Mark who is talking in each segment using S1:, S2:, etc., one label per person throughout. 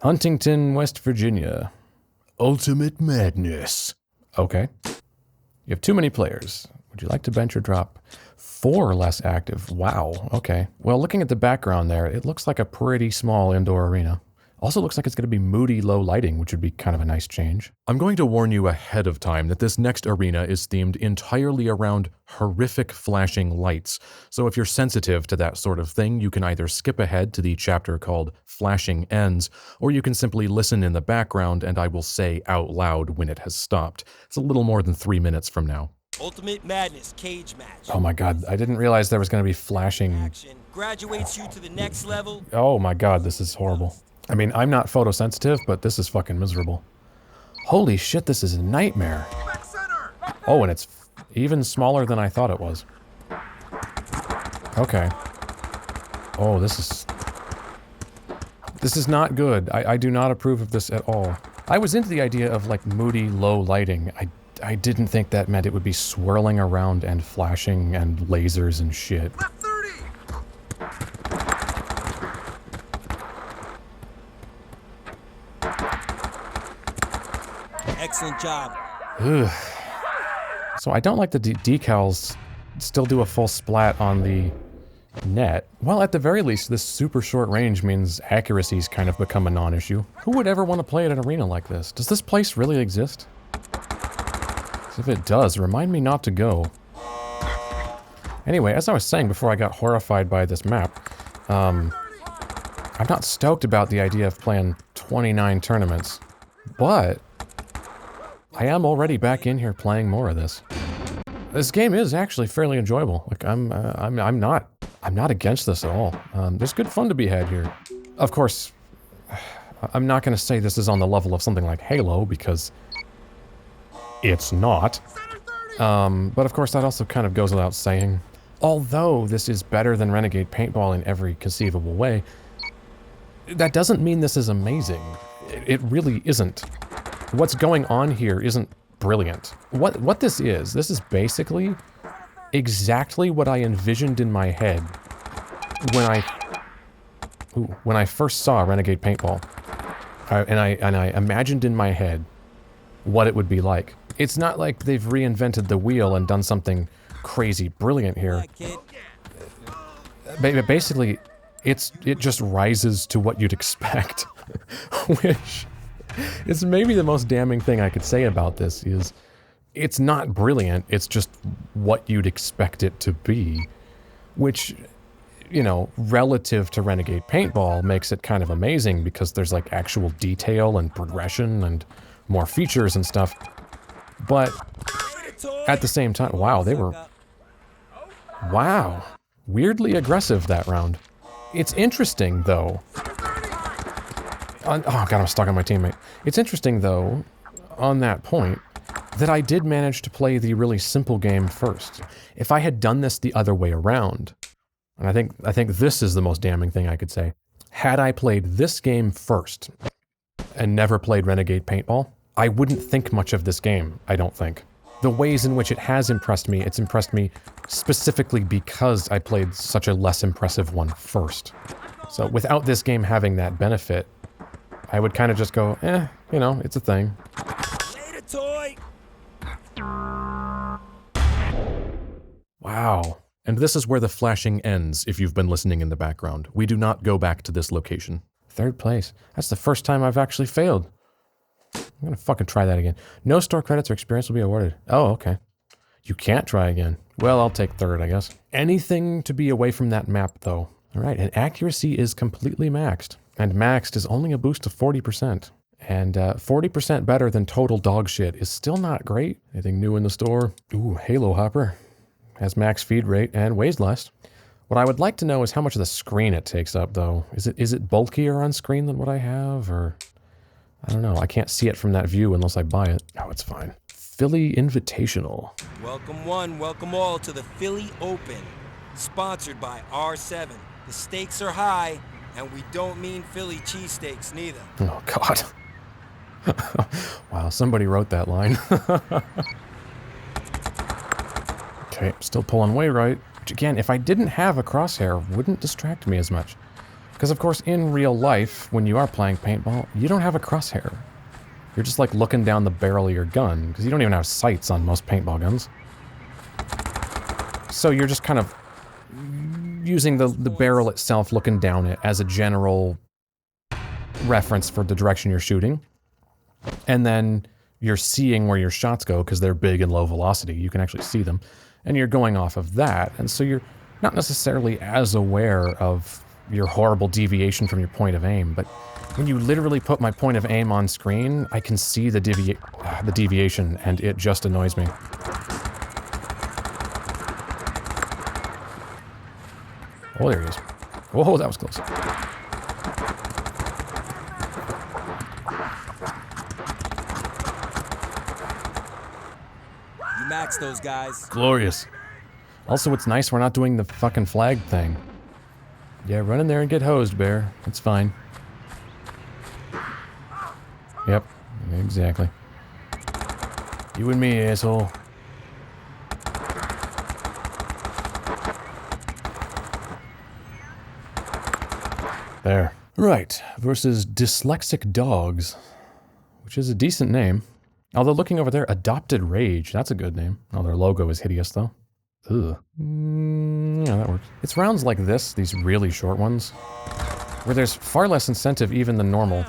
S1: Huntington, West Virginia. Ultimate madness. Okay. You have too many players. Would you like to bench or drop? 4 less active. Wow. Okay. Well, looking at the background there, it looks like a pretty small indoor arena. Also looks like it's going to be moody low lighting, which would be kind of a nice change. I'm going to warn you ahead of time that this next arena is themed entirely around horrific flashing lights. So if you're sensitive to that sort of thing, you can either skip ahead to the chapter called Flashing Ends, or you can simply listen in the background and I will say out loud when it has stopped. It's a little more than 3 minutes from now.
S2: Ultimate Madness cage match.
S1: Oh my god, I didn't realize there was going to be flashing.
S2: Action graduates you to the next level.
S1: Oh my god, this is horrible. I mean, I'm not photosensitive, but this is fucking miserable. Holy shit, this is a nightmare. Oh, and it's even smaller than I thought it was. Okay. Oh, this is not good. I do not approve of this at all. I was into the idea of like moody, low lighting. I didn't think that meant it would be swirling around and flashing and lasers and shit.
S3: Left 30.
S2: Excellent job.
S1: Ugh. So I don't like the decals still do a full splat on the net. Well, at the very least, this super short range means accuracy's kind of become a non-issue. Who would ever want to play at an arena like this? Does this place really exist? If it does, remind me not to go. Anyway, as I was saying before I got horrified by this map, I'm not stoked about the idea of playing 29 tournaments, but I am already back in here playing more of this. This game is actually fairly enjoyable. Like I'm not against this at all. There's good fun to be had here. Of course, I'm not going to say this is on the level of something like Halo because it's not. But of course that also kind of goes without saying. Although this is better than Renegade Paintball in every conceivable way, that doesn't mean this is amazing. It really isn't. What's going on here isn't brilliant. What this is basically exactly what I envisioned in my head when I first saw Renegade Paintball. And I imagined in my head what it would be like. It's not like they've reinvented the wheel and done something crazy brilliant here. Basically, it just rises to what you'd expect, which is maybe the most damning thing I could say about this is it's not brilliant, it's just what you'd expect it to be, which, you know, relative to Renegade Paintball makes it kind of amazing because there's like actual detail and progression and more features and stuff. But at the same time, wow, weirdly aggressive that round. It's interesting though. Oh god, I'm stuck on my teammate. It's interesting though, on that point, that I did manage to play the really simple game first. If I had done this the other way around, and I think this is the most damning thing I could say, had I played this game first and never played Renegade Paintball, I wouldn't think much of this game, I don't think. The ways in which it has impressed me, it's impressed me specifically because I played such a less impressive one first. So without this game having that benefit, I would kind of just go, you know, it's a thing.
S2: Later, toy.
S1: Wow. And this is where the flashing ends, if you've been listening in the background. We do not go back to this location. 3rd place. That's the first time I've actually failed. I'm gonna fucking try that again. No store credits or experience will be awarded. Oh, okay. You can't try again. Well, I'll take 3rd, I guess. Anything to be away from that map, though. All right, and accuracy is completely maxed. And maxed is only a boost of 40%. And 40% better than total dog shit is still not great. Anything new in the store? Ooh, Halo Hopper. Has max feed rate and weighs less. What I would like to know is how much of the screen it takes up, though. Is it bulkier on screen than what I have, or... I don't know, I can't see it from that view unless I buy it. Oh, it's fine. Philly Invitational.
S2: Welcome one, welcome all to the Philly Open. Sponsored by R7. The stakes are high, and we don't mean Philly cheesesteaks neither.
S1: Oh, God. Wow, somebody wrote that line. Okay, still pulling way right. Which again, if I didn't have a crosshair, wouldn't distract me as much. Because, of course, in real life, when you are playing paintball, you don't have a crosshair. You're just, like, looking down the barrel of your gun, because you don't even have sights on most paintball guns. So you're just kind of using the barrel itself, looking down it as a general reference for the direction you're shooting. And then you're seeing where your shots go, because they're big and low velocity. You can actually see them. And you're going off of that, and so you're not necessarily as aware of your horrible deviation from your point of aim, but when you literally put my point of aim on screen, I can see the deviation, and it just annoys me. Oh, there he is. Whoa, that was close.
S2: You max those guys.
S1: Glorious. Also, it's nice we're not doing the fucking flag thing. Yeah, run in there and get hosed, Bear. That's fine. Yep, exactly. You and me, asshole. There. Right, versus Dyslexic Dogs, which is a decent name. Although looking over there, Adopted Rage, that's a good name. Oh, their logo is hideous, though. Ugh. Yeah, that works. It's rounds like this, these really short ones, where there's far less incentive even than normal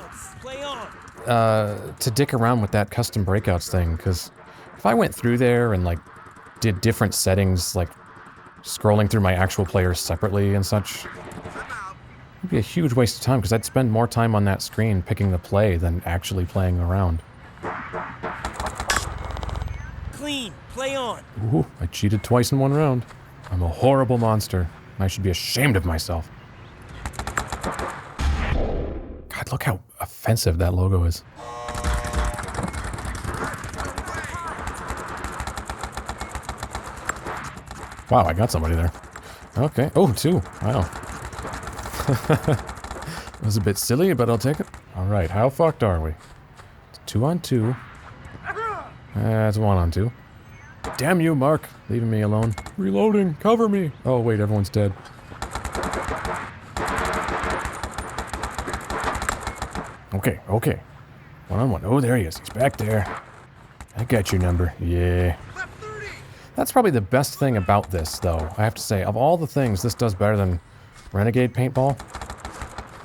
S1: to dick around with that custom breakouts thing, because if I went through there and, like, did different settings, like scrolling through my actual players separately and such, it'd be a huge waste of time, because I'd spend more time on that screen picking the play than actually playing around.
S2: Clean, play on.
S1: Ooh, I cheated twice in one round. I'm a horrible monster. I should be ashamed of myself. God, look how offensive that logo is. Wow, I got somebody there. Okay. Oh, two. Wow. It was a bit silly, but I'll take it. Alright, how fucked are we? It's 2 on 2. It's 1 on 2. Damn you, Mark. Leaving me alone. Reloading. Cover me. Oh, wait, everyone's dead. Okay, okay. 1 on 1. Oh, there he is. He's back there. I got your number. Yeah. That's probably the best thing about this, though. I have to say, of all the things this does better than Renegade Paintball,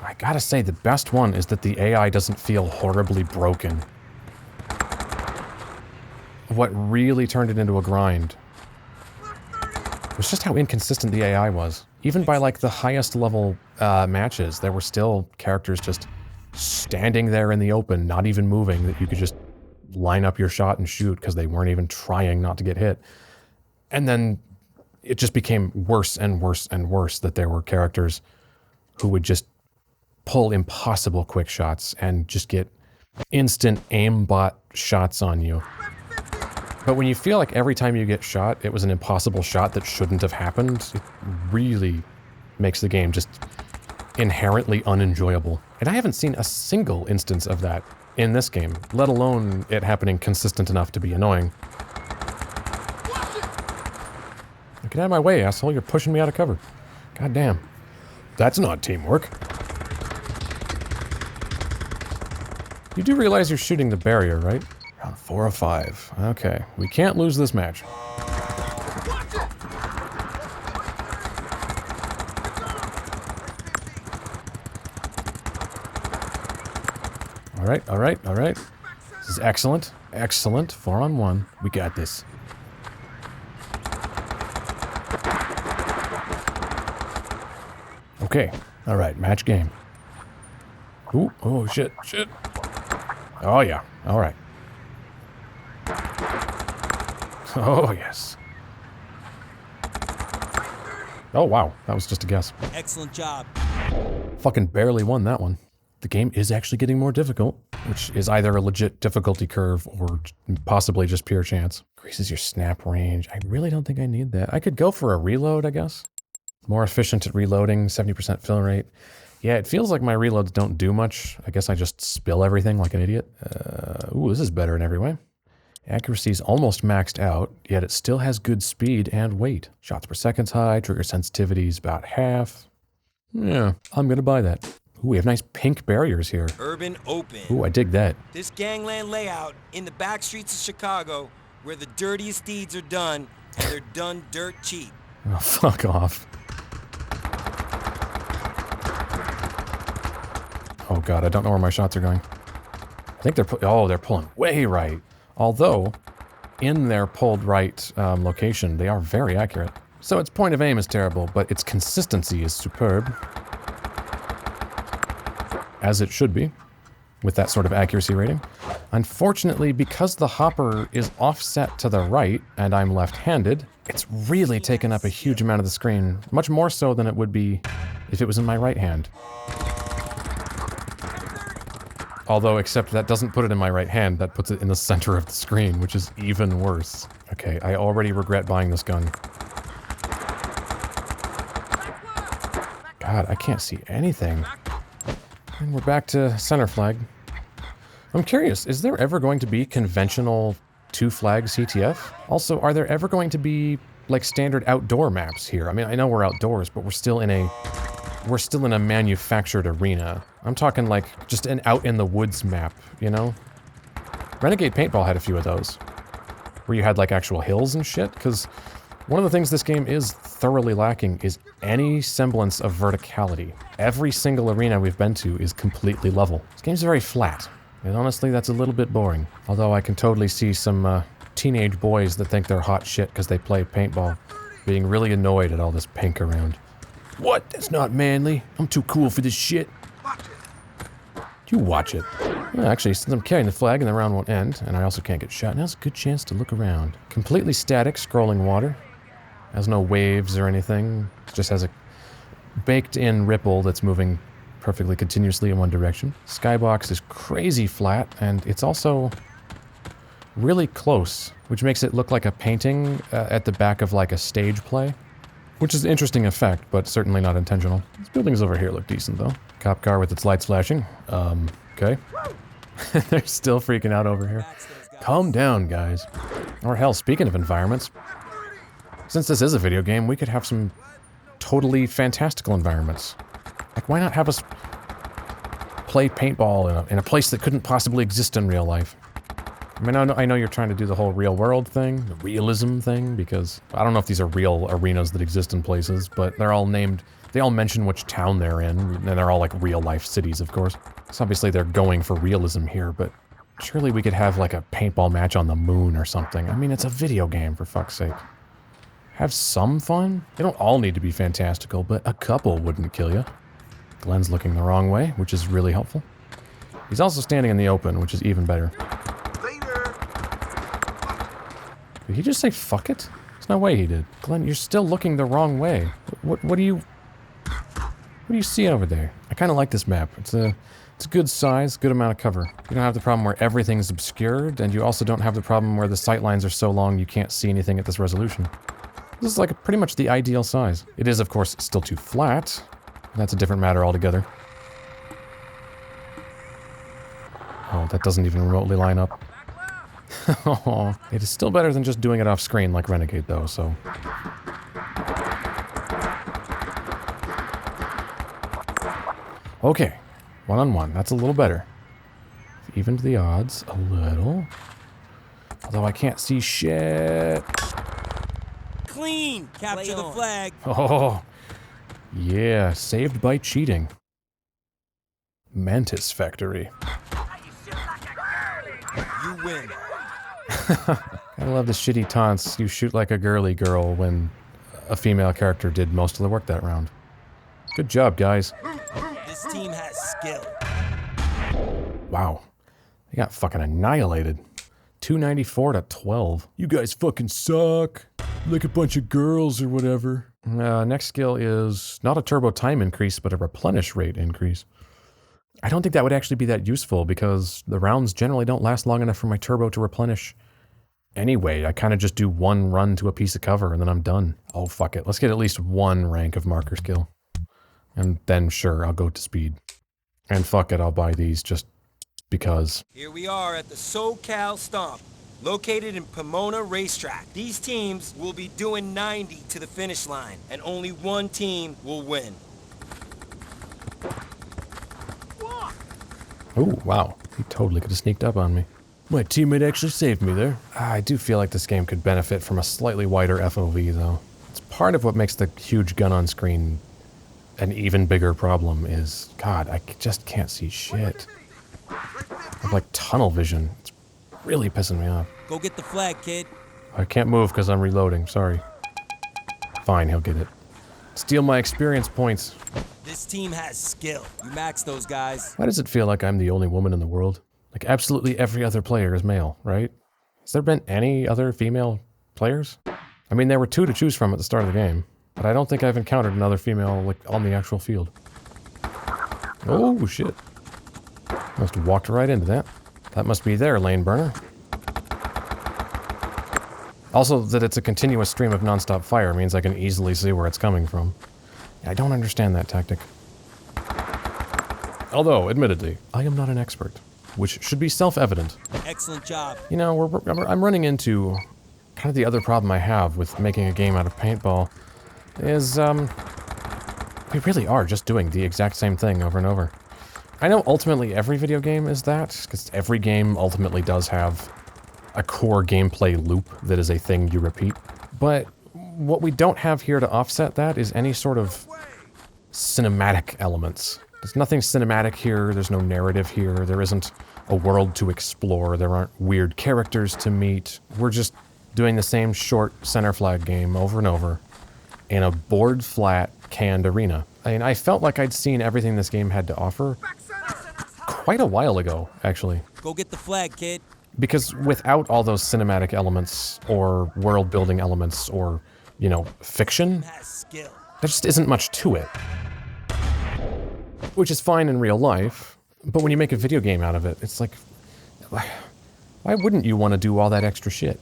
S1: I gotta say the best one is that the AI doesn't feel horribly broken. What really turned it into a grind was just how inconsistent the AI was. Even by, like, the highest level matches, there were still characters just standing there in the open, not even moving, that you could just line up your shot and shoot because they weren't even trying not to get hit. And then it just became worse and worse and worse that there were characters who would just pull impossible quick shots and just get instant aimbot shots on you. But when you feel like every time you get shot, it was an impossible shot that shouldn't have happened, it really makes the game just inherently unenjoyable. And I haven't seen a single instance of that in this game, let alone it happening consistent enough to be annoying. Get out of my way, asshole. You're pushing me out of cover. God damn. That's not teamwork. You do realize you're shooting the barrier, right? Round 4 of 5. Okay. We can't lose this match. Alright, alright, alright. This is excellent. Excellent. 4 on 1. We got this. Okay. Alright, match game. Ooh, oh shit, shit. Oh yeah, alright. Oh yes. Oh wow, that was just a guess.
S2: Excellent job.
S1: Fucking barely won that one. The game is actually getting more difficult, which is either a legit difficulty curve or possibly just pure chance. Increases your snap range. I really don't think I need that. I could go for a reload, I guess. More efficient at reloading, 70% fill rate. Yeah, it feels like my reloads don't do much. I guess I just spill everything like an idiot. Ooh, this is better in every way. Accuracy's almost maxed out, yet it still has good speed and weight. Shots per second's high, trigger sensitivity's about half. Yeah, I'm gonna buy that. Ooh, we have nice pink barriers here.
S2: Urban Open.
S1: Ooh, I dig that.
S2: This gangland layout in the back streets of Chicago, where the dirtiest deeds are done, and they're done dirt cheap.
S1: Oh, fuck off. Oh god, I don't know where my shots are going. I think they're pulling way right. Although, in their pulled right location, they are very accurate. So its point of aim is terrible, but its consistency is superb. As it should be, with that sort of accuracy rating. Unfortunately, because the hopper is offset to the right, and I'm left-handed, it's really taken up a huge amount of the screen, much more so than it would be if it was in my right hand. Although, except that doesn't put it in my right hand, that puts it in the center of the screen, which is even worse. Okay, I already regret buying this gun. God, I can't see anything. And we're back to center flag. I'm curious, is there ever going to be conventional two-flag CTF? Also, are there ever going to be, like, standard outdoor maps here? I mean, I know we're outdoors, but we're still in a manufactured arena. I'm talking, like, just an out-in-the-woods map, you know? Renegade Paintball had a few of those. Where you had, like, actual hills and shit, because one of the things this game is thoroughly lacking is any semblance of verticality. Every single arena we've been to is completely level. This game's very flat. And honestly, that's a little bit boring. Although I can totally see some teenage boys that think they're hot shit because they play paintball being really annoyed at all this pink around. What? That's not manly. I'm too cool for this shit. You watch it. Well, actually, since I'm carrying the flag and the round won't end, and I also can't get shot, now's a good chance to look around. Completely static, scrolling water. Has no waves or anything. It just has a baked-in ripple that's moving perfectly continuously in one direction. Skybox is crazy flat, and it's also really close, which makes it look like a painting at the back of like a stage play. Which is an interesting effect, but certainly not intentional. These buildings over here look decent, though. Cop car with its lights flashing. Okay. They're still freaking out over here. Calm down, guys. Or hell, speaking of environments, since this is a video game, we could have some totally fantastical environments. Like, why not have us play paintball in a place that couldn't possibly exist in real life? I mean, I know you're trying to do the whole real world thing, the realism thing, because I don't know if these are real arenas that exist in places, but they're all named, they all mention which town they're in, and they're all like real life cities, of course. So obviously they're going for realism here, but surely we could have like a paintball match on the moon or something. I mean, it's a video game, for fuck's sake. Have some fun? They don't all need to be fantastical, but a couple wouldn't kill you. Glenn's looking the wrong way, which is really helpful. He's also standing in the open, which is even better. Did he just say fuck it? There's no way he did. Glenn, you're still looking the wrong way. What do you see over there? I kind of like this map. It's a good size, good amount of cover. You don't have the problem where everything's obscured, and you also don't have the problem where the sight lines are so long you can't see anything at this resolution. This is like pretty much the ideal size. It is, of course, still too flat. That's a different matter altogether. Oh, that doesn't even remotely line up. It is still better than just doing it off screen like Renegade, though, so... Okay, one-on-one, that's a little better. Evened the odds a little. Although I can't see shit.
S2: Clean! Capture the flag!
S1: Oh, yeah, saved by cheating. Mantis Factory.
S2: You win.
S1: I love the shitty taunts, you shoot like a girly girl, when a female character did most of the work that round. Good job, guys.
S2: This team has skill.
S1: Wow. They got fucking annihilated. 294 to 12. You guys fucking suck. Like a bunch of girls or whatever. Next skill is not a turbo time increase, but a replenish rate increase. I don't think that would actually be that useful because the rounds generally don't last long enough for my turbo to replenish. Anyway, I kind of just do one run to a piece of cover and then I'm done. Oh, fuck it. Let's get at least one rank of marker skill. And then, sure, I'll go to speed. And fuck it, I'll buy these just because.
S2: Here we are at the SoCal Stomp, located in Pomona Racetrack. These teams will be doing 90 to the finish line, and only one team will win.
S1: Oh, wow. He totally could have sneaked up on me. My teammate actually saved me there. I do feel like this game could benefit from a slightly wider FOV, though. It's part of what makes the huge gun on screen an even bigger problem is, God, I just can't see shit. I have, like, tunnel vision. It's really pissing me off.
S2: Go get the flag, kid.
S1: I can't move because I'm reloading, sorry. Fine, he'll get it. Steal my experience points.
S2: This team has skill. You max those guys.
S1: Why does it feel like I'm the only woman in the world? Like, absolutely every other player is male, right? Has there been any other female players? I mean, there were 2 to choose from at the start of the game, but I don't think I've encountered another female, like, on the actual field. Oh, shit. Must have walked right into that. That must be their lane burner. Also, that it's a continuous stream of non-stop fire means I can easily see where it's coming from. I don't understand that tactic. Although, admittedly, I am not an expert, which should be self-evident.
S2: Excellent job.
S1: You know, I'm running into kind of the other problem I have with making a game out of paintball is, we really are just doing the exact same thing over and over. I know ultimately every video game is that, because every game ultimately does have a core gameplay loop that is a thing you repeat. But what we don't have here to offset that is any sort of cinematic elements. There's nothing cinematic here, there's no narrative here, there isn't a world to explore, there aren't weird characters to meet. We're just doing the same short center flag game over and over in a board flat canned arena. I mean, I felt like I'd seen everything this game had to offer quite a while ago, actually.
S2: Go get the flag, kid.
S1: Because without all those cinematic elements, or world-building elements, or, you know, fiction, there just isn't much to it. Which is fine in real life, but when you make a video game out of it, it's like, why wouldn't you want to do all that extra shit?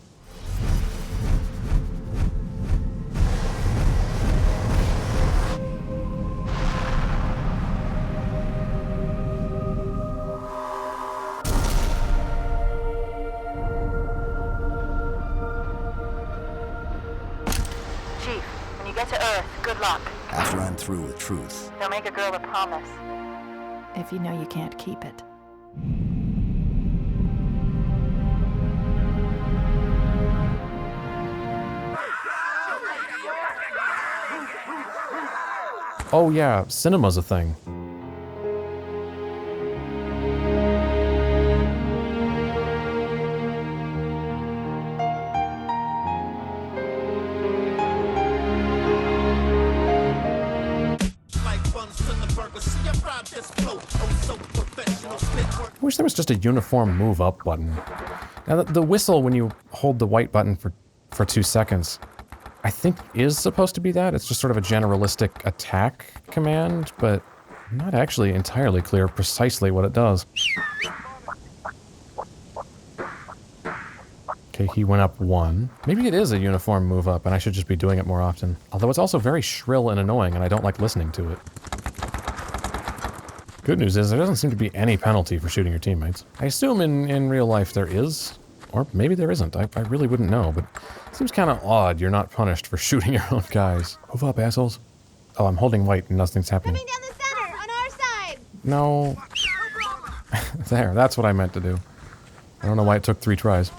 S3: After I'm through with truth.
S4: They'll make a girl a promise. If you know you can't keep it.
S1: Oh yeah, cinema's a thing. I wish there was just a uniform move up button. Now the whistle when you hold the white button for 2 seconds, I think is supposed to be that. It's just sort of a generalistic attack command, but I'm not actually entirely clear precisely what it does. Okay, he went up 1. Maybe it is a uniform move up and I should just be doing it more often. Although it's also very shrill and annoying and I don't like listening to it. Good news is there doesn't seem to be any penalty for shooting your teammates. I assume in real life there is, or maybe there isn't. I really wouldn't know, but it seems kind of odd you're not punished for shooting your own guys. Move up, assholes. Oh, I'm holding white and nothing's happening.
S5: Coming down the center, on our side!
S1: No. There, that's what I meant to do. I don't know why it took 3 tries.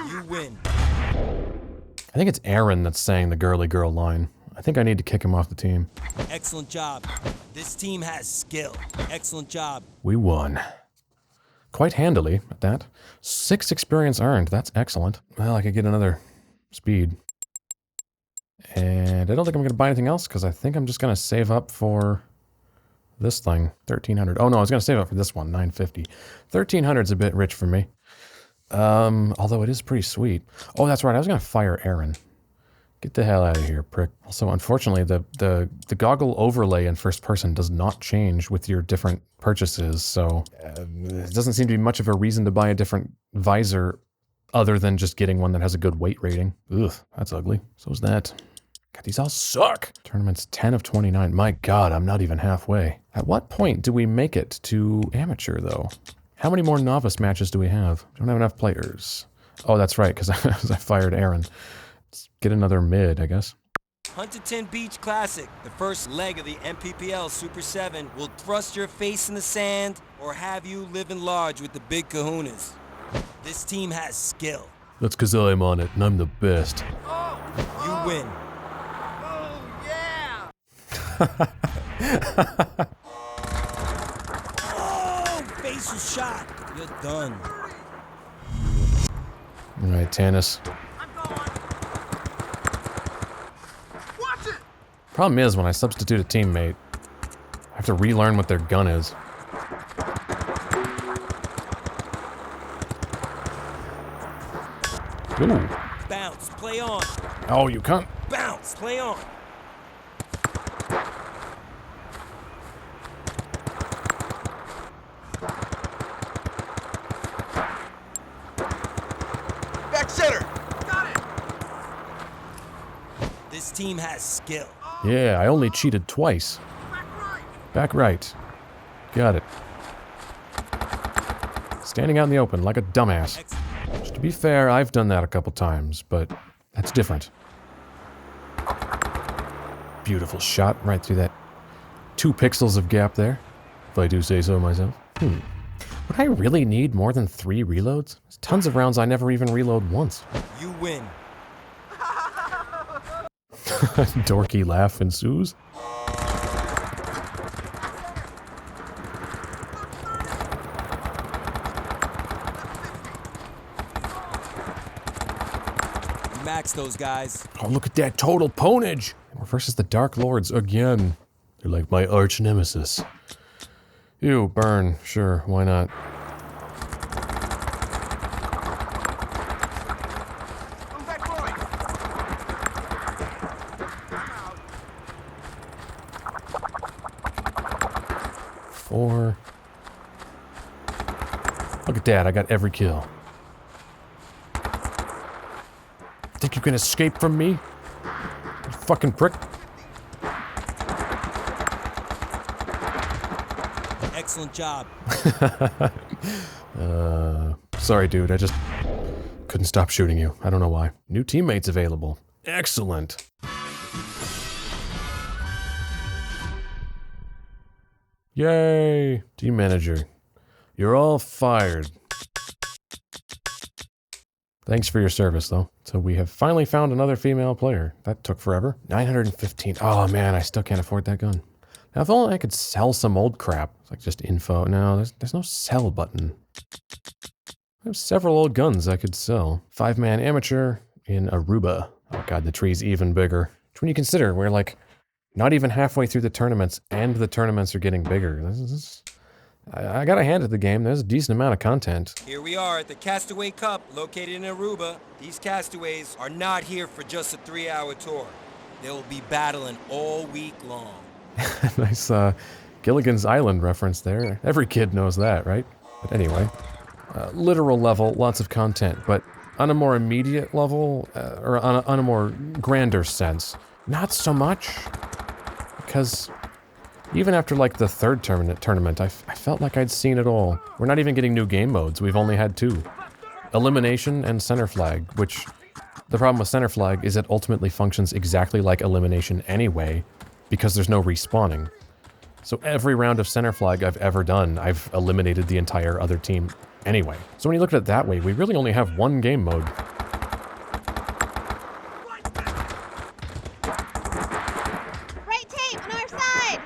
S2: You win.
S1: I think it's Aaron that's saying the girly girl line. I think I need to kick him off the team.
S2: Excellent job. This team has skill. Excellent job.
S1: We won. Quite handily, at that. 6 experience earned. That's excellent. Well, I could get another speed. And I don't think I'm going to buy anything else, because I think I'm just going to save up for this thing. 1,300. Oh, no, I was going to save up for this one. 950. 1,300's a bit rich for me. Although it is pretty sweet. Oh, that's right. I was going to fire Aaron. Get the hell out of here, prick. Also, unfortunately, the goggle overlay in first person does not change with your different purchases, so it doesn't seem to be much of a reason to buy a different visor other than just getting one that has a good weight rating. Ugh, that's ugly. So is that. God, these all suck. Tournament's 10 of 29. My God, I'm not even halfway. At what point do we make it to amateur, though? How many more novice matches do we have? Don't have enough players. Oh, that's right, because I fired Aaron. Let's get another mid, I guess.
S2: Huntington Beach Classic. The first leg of the MPPL Super 7 will thrust your face in the sand or have you living large with the big kahunas. This team has skill.
S1: That's because I'm on it, and I'm the best.
S2: You win. Oh, facial shot. You're done.
S1: All right, Tannis. Problem is, when I substitute a teammate, I have to relearn what their gun is. Ooh.
S2: Bounce, play on.
S1: Oh, you can't.
S2: Bounce, play on.
S6: Back center. Got it.
S2: This team has skill.
S1: Yeah, I only cheated twice. Back right. Got it. Standing out in the open like a dumbass. To be fair, I've done that a couple times, but that's different. Beautiful shot right through that 2 pixels of gap there, if I do say so myself. Would I really need more than 3 reloads? There's tons of rounds I never even reload once.
S2: You win.
S1: Dorky laugh ensues.
S2: Max those guys.
S1: Oh, look at that total ponage! Versus the Dark Lords again. They're like my arch nemesis. Ew, burn. Sure, why not?
S6: Move that point.
S1: 4. Look at that, I got every kill. Think you can escape from me? You fucking prick.
S2: Excellent job.
S1: Sorry, dude, I just couldn't stop shooting you. I don't know why. New teammates available. Excellent. Yay! Team manager. You're all fired. Thanks for your service, though. So we have finally found another female player. That took forever. 915. Oh, man, I still can't afford that gun. Now, if only I could sell some old crap. It's like just info. No, there's no sell button. I have several old guns I could sell. 5-man amateur in Aruba. Oh, God, the tree's even bigger. Which when you consider we're like not even halfway through the tournaments, and the tournaments are getting bigger. I gotta hand it the game. There's a decent amount of content.
S2: Here we are at the Castaway Cup, located in Aruba. These castaways are not here for just a 3-hour tour. They will be battling all week long.
S1: Nice Gilligan's Island reference there. Every kid knows that, right? But anyway, literal level, lots of content. But on a more immediate level, or on a more grander sense, not so much. Because even after like the 3rd tournament, I felt like I'd seen it all. We're not even getting new game modes. We've only had 2. Elimination and center flag, which the problem with center flag is it ultimately functions exactly like elimination anyway, because there's no respawning. So every round of center flag I've ever done, I've eliminated the entire other team anyway. So when you look at it that way, we really only have 1 game mode.
S5: Right tape on our side.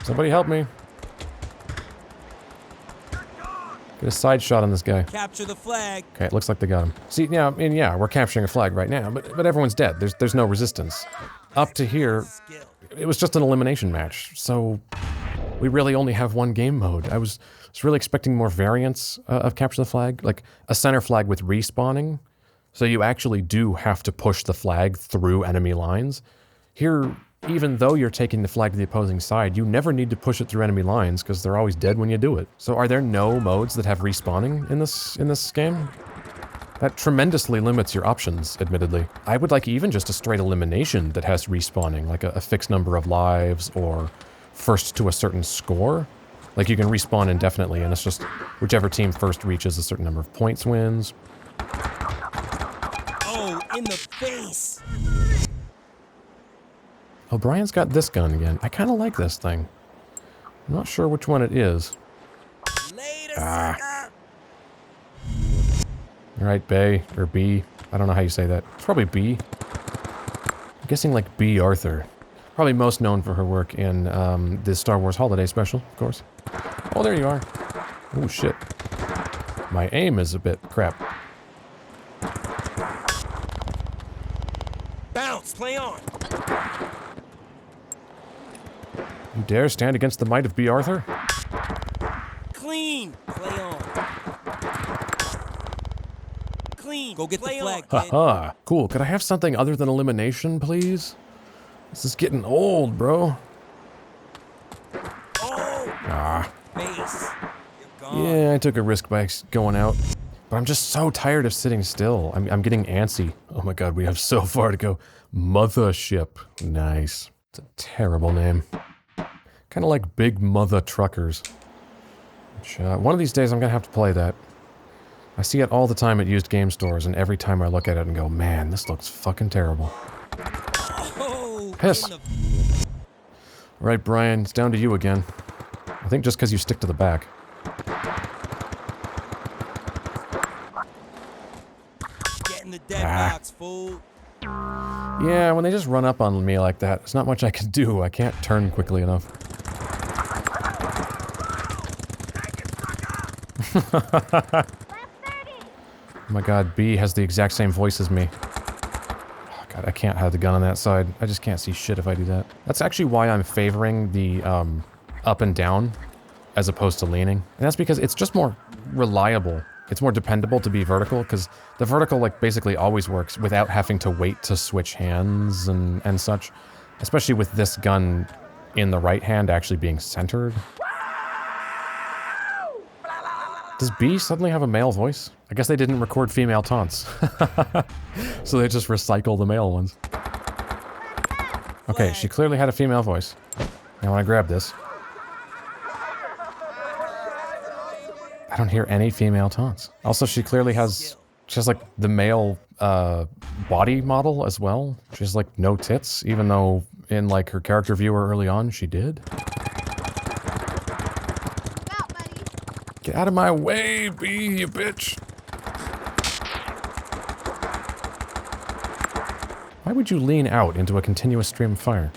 S1: Somebody help me. Get a side shot on this guy.
S2: Capture the flag.
S1: Okay, it looks like they got him. See, yeah, I mean, yeah, we're capturing a flag right now, but everyone's dead. There's no resistance. Up to here,
S2: Skill.
S1: it was just an elimination match, so we really only have 1 game mode. I was really expecting more variants of capture the flag, like a center flag with respawning, so you actually do have to push the flag through enemy lines. Here, even though you're taking the flag to the opposing side, you never need to push it through enemy lines because they're always dead when you do it. So are there no modes that have respawning in this game? That tremendously limits your options, admittedly. I would like even just a straight elimination that has respawning, like a fixed number of lives or first to a certain score. Like you can respawn indefinitely and it's just whichever team first reaches a certain number of points wins.
S2: Oh, in the face.
S1: O'Brien's got this gun again. I kind of like this thing. I'm not sure which one it is.
S2: Later, sucker.
S1: Alright, Bay, or B. I don't know how you say that. It's probably B. I'm guessing like B. Arthur. Probably most known for her work in the Star Wars Holiday Special, of course. Oh, there you are. Oh, shit. My aim is a bit crap.
S2: Bounce, play on.
S1: You dare stand against the might of B. Arthur?
S2: Clean, play on. Clean, go get the flag, kid.
S1: Haha, cool. Could I have something other than elimination, please? This is getting old, bro.
S2: Oh! Base. You're gone.
S1: Yeah, I took a risk by going out. But I'm just so tired of sitting still. I'm getting antsy. Oh my god, we have so far to go. Mothership. Nice. It's a terrible name. Kind of like Big Mother Truckers. Which, one of these days I'm gonna have to play that. I see it all the time at used game stores, and every time I look at it and go, man, this looks fucking terrible.
S2: Oh,
S1: Piss. Alright, Brian, it's down to you again. I think just because you stick to the back.
S2: Get in the dead box, fool.
S1: Yeah, when they just run up on me like that, there's not much I can do. I can't turn quickly enough. Oh my god, B has the exact same voice as me. Oh god, I can't have the gun on that side. I just can't see shit if I do that. That's actually why I'm favoring the up and down as opposed to leaning. And that's because it's just more reliable. It's more dependable to be vertical, because the vertical like basically always works without having to wait to switch hands and such. Especially with this gun in the right hand actually being centered. Does B suddenly have a male voice? I guess they didn't record female taunts. So they just recycle the male ones. Okay, she clearly had a female voice. Now when I grab this... I don't hear any female taunts. Also, she clearly has... She has, like, the male, body model as well. She has, like, no tits, even though in, like, her character viewer early on, she did. Get out of my way, B, you bitch! Why would you lean out into a continuous stream of fire?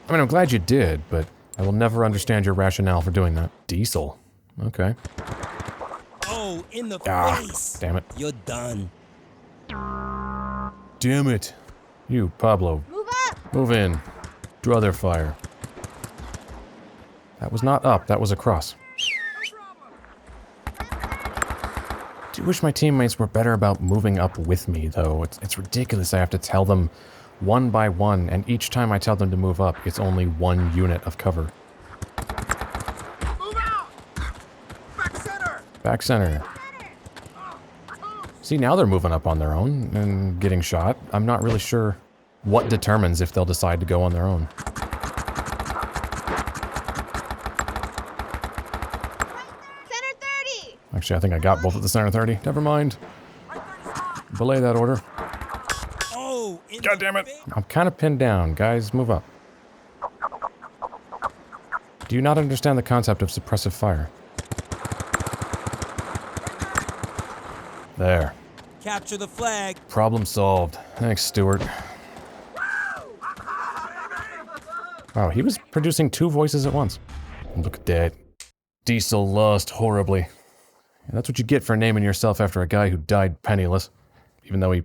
S1: I mean, I'm glad you did, but I will never understand your rationale for doing that. Diesel. Okay.
S2: Oh, in the face!
S1: Damn it.
S2: You're done.
S1: Damn it. You, Pablo.
S5: Move up!
S1: Move in. Draw their fire. That was not up, that was across. I do wish my teammates were better about moving up with me, though. It's ridiculous I have to tell them one by one, and each time I tell them to move up, it's only one unit of cover.
S6: Move out! Back center!
S1: Back center. See, now they're moving up on their own and getting shot. I'm not really sure what determines if they'll decide to go on their own. Actually, I think I got both at the center 30. Never mind. Belay that order.
S2: Oh,
S1: God damn it! I'm kind of pinned down. Guys, move up. Do you not understand the concept of suppressive fire? There.
S2: Capture the flag.
S1: Problem solved. Thanks, Stuart. Wow, he was producing two voices at once. Look at that. Diesel lost horribly. And that's what you get for naming yourself after a guy who died penniless. Even though he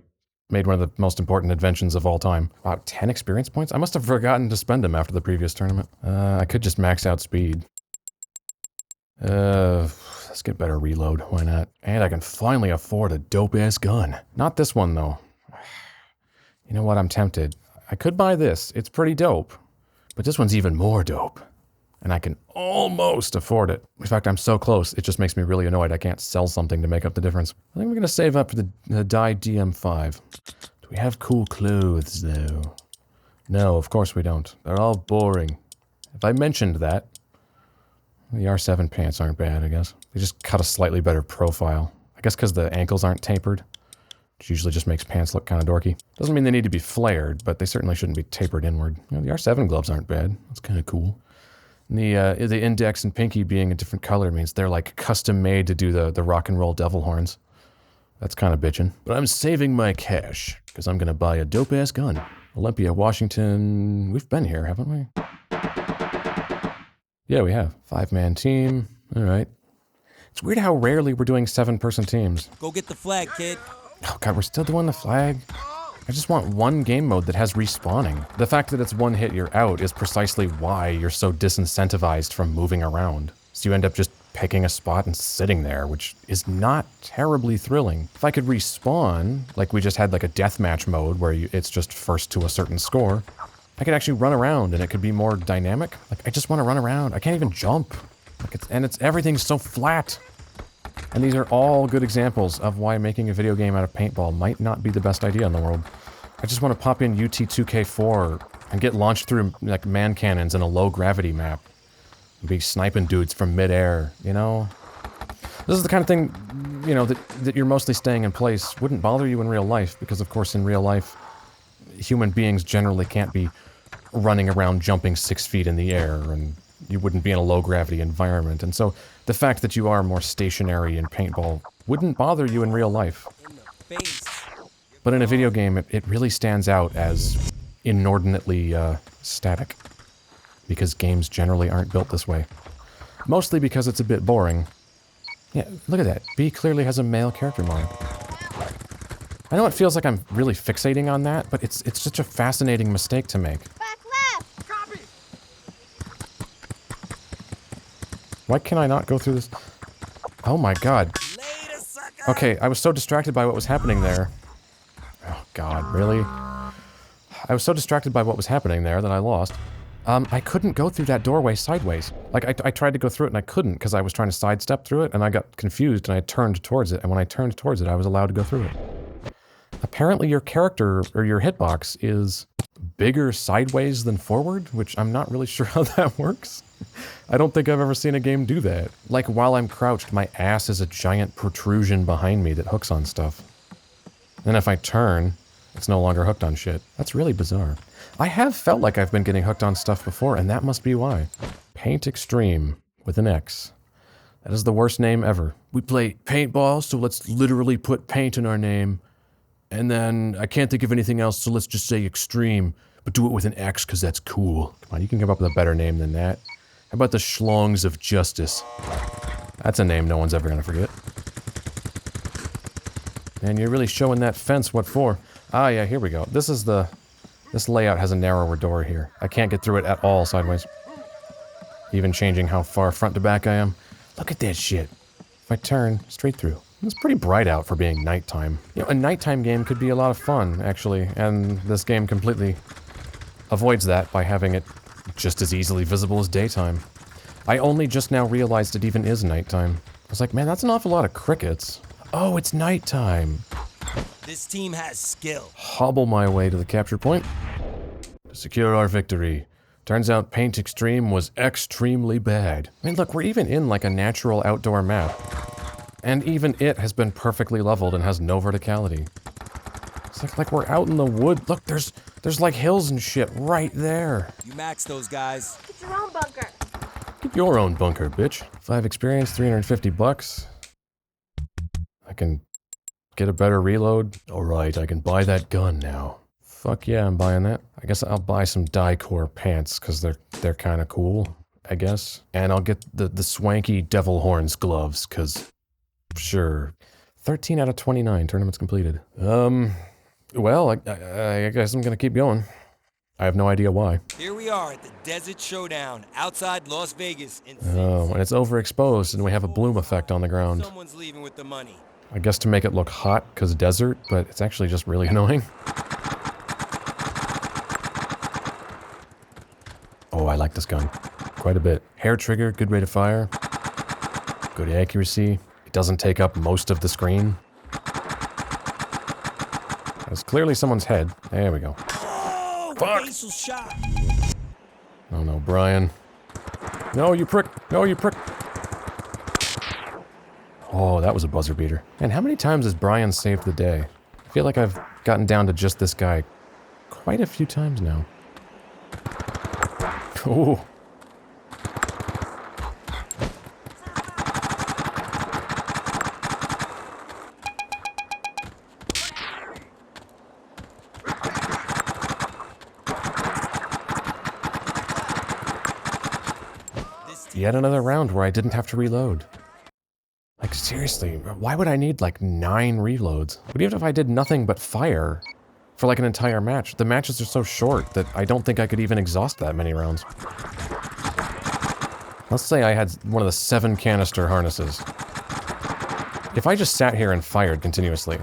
S1: made one of the most important inventions of all time. Wow, 10 experience points? I must have forgotten to spend them after the previous tournament. I could just max out speed. Let's get better reload, why not? And I can finally afford a dope-ass gun. Not this one, though. You know what, I'm tempted. I could buy this, it's pretty dope. But this one's even more dope. And I can almost afford it. In fact, I'm so close, it just makes me really annoyed I can't sell something to make up the difference. I think we're gonna save up for the Dye DM5. Do we have cool clothes, though? No, of course we don't. They're all boring. If I mentioned that, the R7 pants aren't bad, I guess. They just cut a slightly better profile. I guess because the ankles aren't tapered. which usually just makes pants look kind of dorky. Doesn't mean they need to be flared, but they certainly shouldn't be tapered inward. You know, the R7 gloves aren't bad. That's kind of cool. And the index and pinky being a different color means they're like custom made to do the rock and roll devil horns. That's kind of bitchin'. But I'm saving my cash, because I'm going to buy a dope-ass gun. Olympia, Washington. We've been here, haven't we? Yeah, we have. 5-man team. All right. It's weird how rarely we're doing 7-person teams.
S2: Go get the flag, kid.
S1: Oh god, we're still doing the flag? I just want one game mode that has respawning. The fact that it's one hit, you're out is precisely why you're so disincentivized from moving around. So you end up just picking a spot and sitting there, which is not terribly thrilling. If I could respawn, like we just had like a deathmatch mode where it's just first to a certain score, I could actually run around and it could be more dynamic. Like, I just want to run around. I can't even jump. Like everything's so flat. And these are all good examples of why making a video game out of paintball might not be the best idea in the world. I just want to pop in UT2K4 and get launched through like man cannons in a low gravity map. And be sniping dudes from midair, you know? This is the kind of thing, you know, that you're mostly staying in place wouldn't bother you in real life, because of course in real life, human beings generally can't be running around jumping 6 feet in the air, and you wouldn't be in a low gravity environment. And so the fact that you are more stationary in paintball wouldn't bother you in real life.
S2: In the face.
S1: But in a video game, it really stands out as inordinately static. Because games generally aren't built this way. Mostly because it's a bit boring. Yeah, look at that. B clearly has a male character model. I know it feels like I'm really fixating on that, but it's such a fascinating mistake to make.
S5: Back left!
S6: Copy!
S1: Why can I not go through this? Oh my god.
S2: Later, sucker!
S1: Okay, I was so distracted by what was happening there. Oh god, really? I was so distracted by what was happening there that I lost. I couldn't go through that doorway sideways. Like, I tried to go through it and I couldn't because I was trying to sidestep through it and I got confused and I turned towards it, and when I turned towards it, I was allowed to go through it. Apparently your character, or your hitbox, is bigger sideways than forward, which I'm not really sure how that works. I don't think I've ever seen a game do that. Like, while I'm crouched, my ass is a giant protrusion behind me that hooks on stuff. Then if I turn, it's no longer hooked on shit. That's really bizarre. I have felt like I've been getting hooked on stuff before, and that must be why. Paint Extreme, with an X. That is the worst name ever. We play paintball, so let's literally put paint in our name. And then, I can't think of anything else, so let's just say Extreme, but do it with an X, because that's cool. Come on, you can come up with a better name than that. How about the Schlongs of Justice? That's a name no one's ever gonna forget. And you're really showing that fence what for. Ah, yeah, here we go. This layout has a narrower door here. I can't get through it at all sideways. Even changing how far front to back I am. Look at that shit. If I turn, straight through. It's pretty bright out for being nighttime. You know, a nighttime game could be a lot of fun, actually, and this game completely avoids that by having it just as easily visible as daytime. I only just now realized it even is nighttime. I was like, man, that's an awful lot of crickets. Oh, it's nighttime.
S2: This team has skill.
S1: Hobble my way to the capture point to secure our victory. Turns out Paint Extreme was extremely bad. I mean, look, we're even in like a natural outdoor map. And even it has been perfectly leveled and has no verticality. It's like we're out in the wood. Look, there's like hills and shit right there.
S2: You max those guys.
S5: Get your own bunker.
S1: Get your own bunker, bitch. 5 experience, $350. I can get a better reload. Alright, I can buy that gun now. Fuck yeah, I'm buying that. I guess I'll buy some die-core pants, because they're kind of cool, I guess. And I'll get the swanky devil horns gloves, because sure. 13 out of 29 tournaments completed. Well, I guess I'm gonna keep going. I have no idea why.
S2: Here we are at the Desert Showdown, outside Las Vegas.
S1: Oh, and it's overexposed and we have a bloom effect on the ground.
S2: Someone's leaving with the money.
S1: I guess to make it look hot, because desert, but it's actually just really annoying. Oh, I like this gun. Quite a bit. Hair trigger, good rate of fire. Good accuracy. It doesn't take up most of the screen. That's clearly someone's head. There we go.
S2: Oh,
S1: Fuck!
S2: Basal shot.
S1: Oh no, Brian. No, you prick! No, you prick! Oh, that was a buzzer beater. And how many times has Brian saved the day? I feel like I've gotten down to just this guy quite a few times now. Ooh. Yet another round where I didn't have to reload. Like, seriously, why would I need, like, 9 reloads? But even if I did nothing but fire for, like, an entire match, the matches are so short that I don't think I could even exhaust that many rounds. Let's say I had one of the 7 canister harnesses. If I just sat here and fired continuously,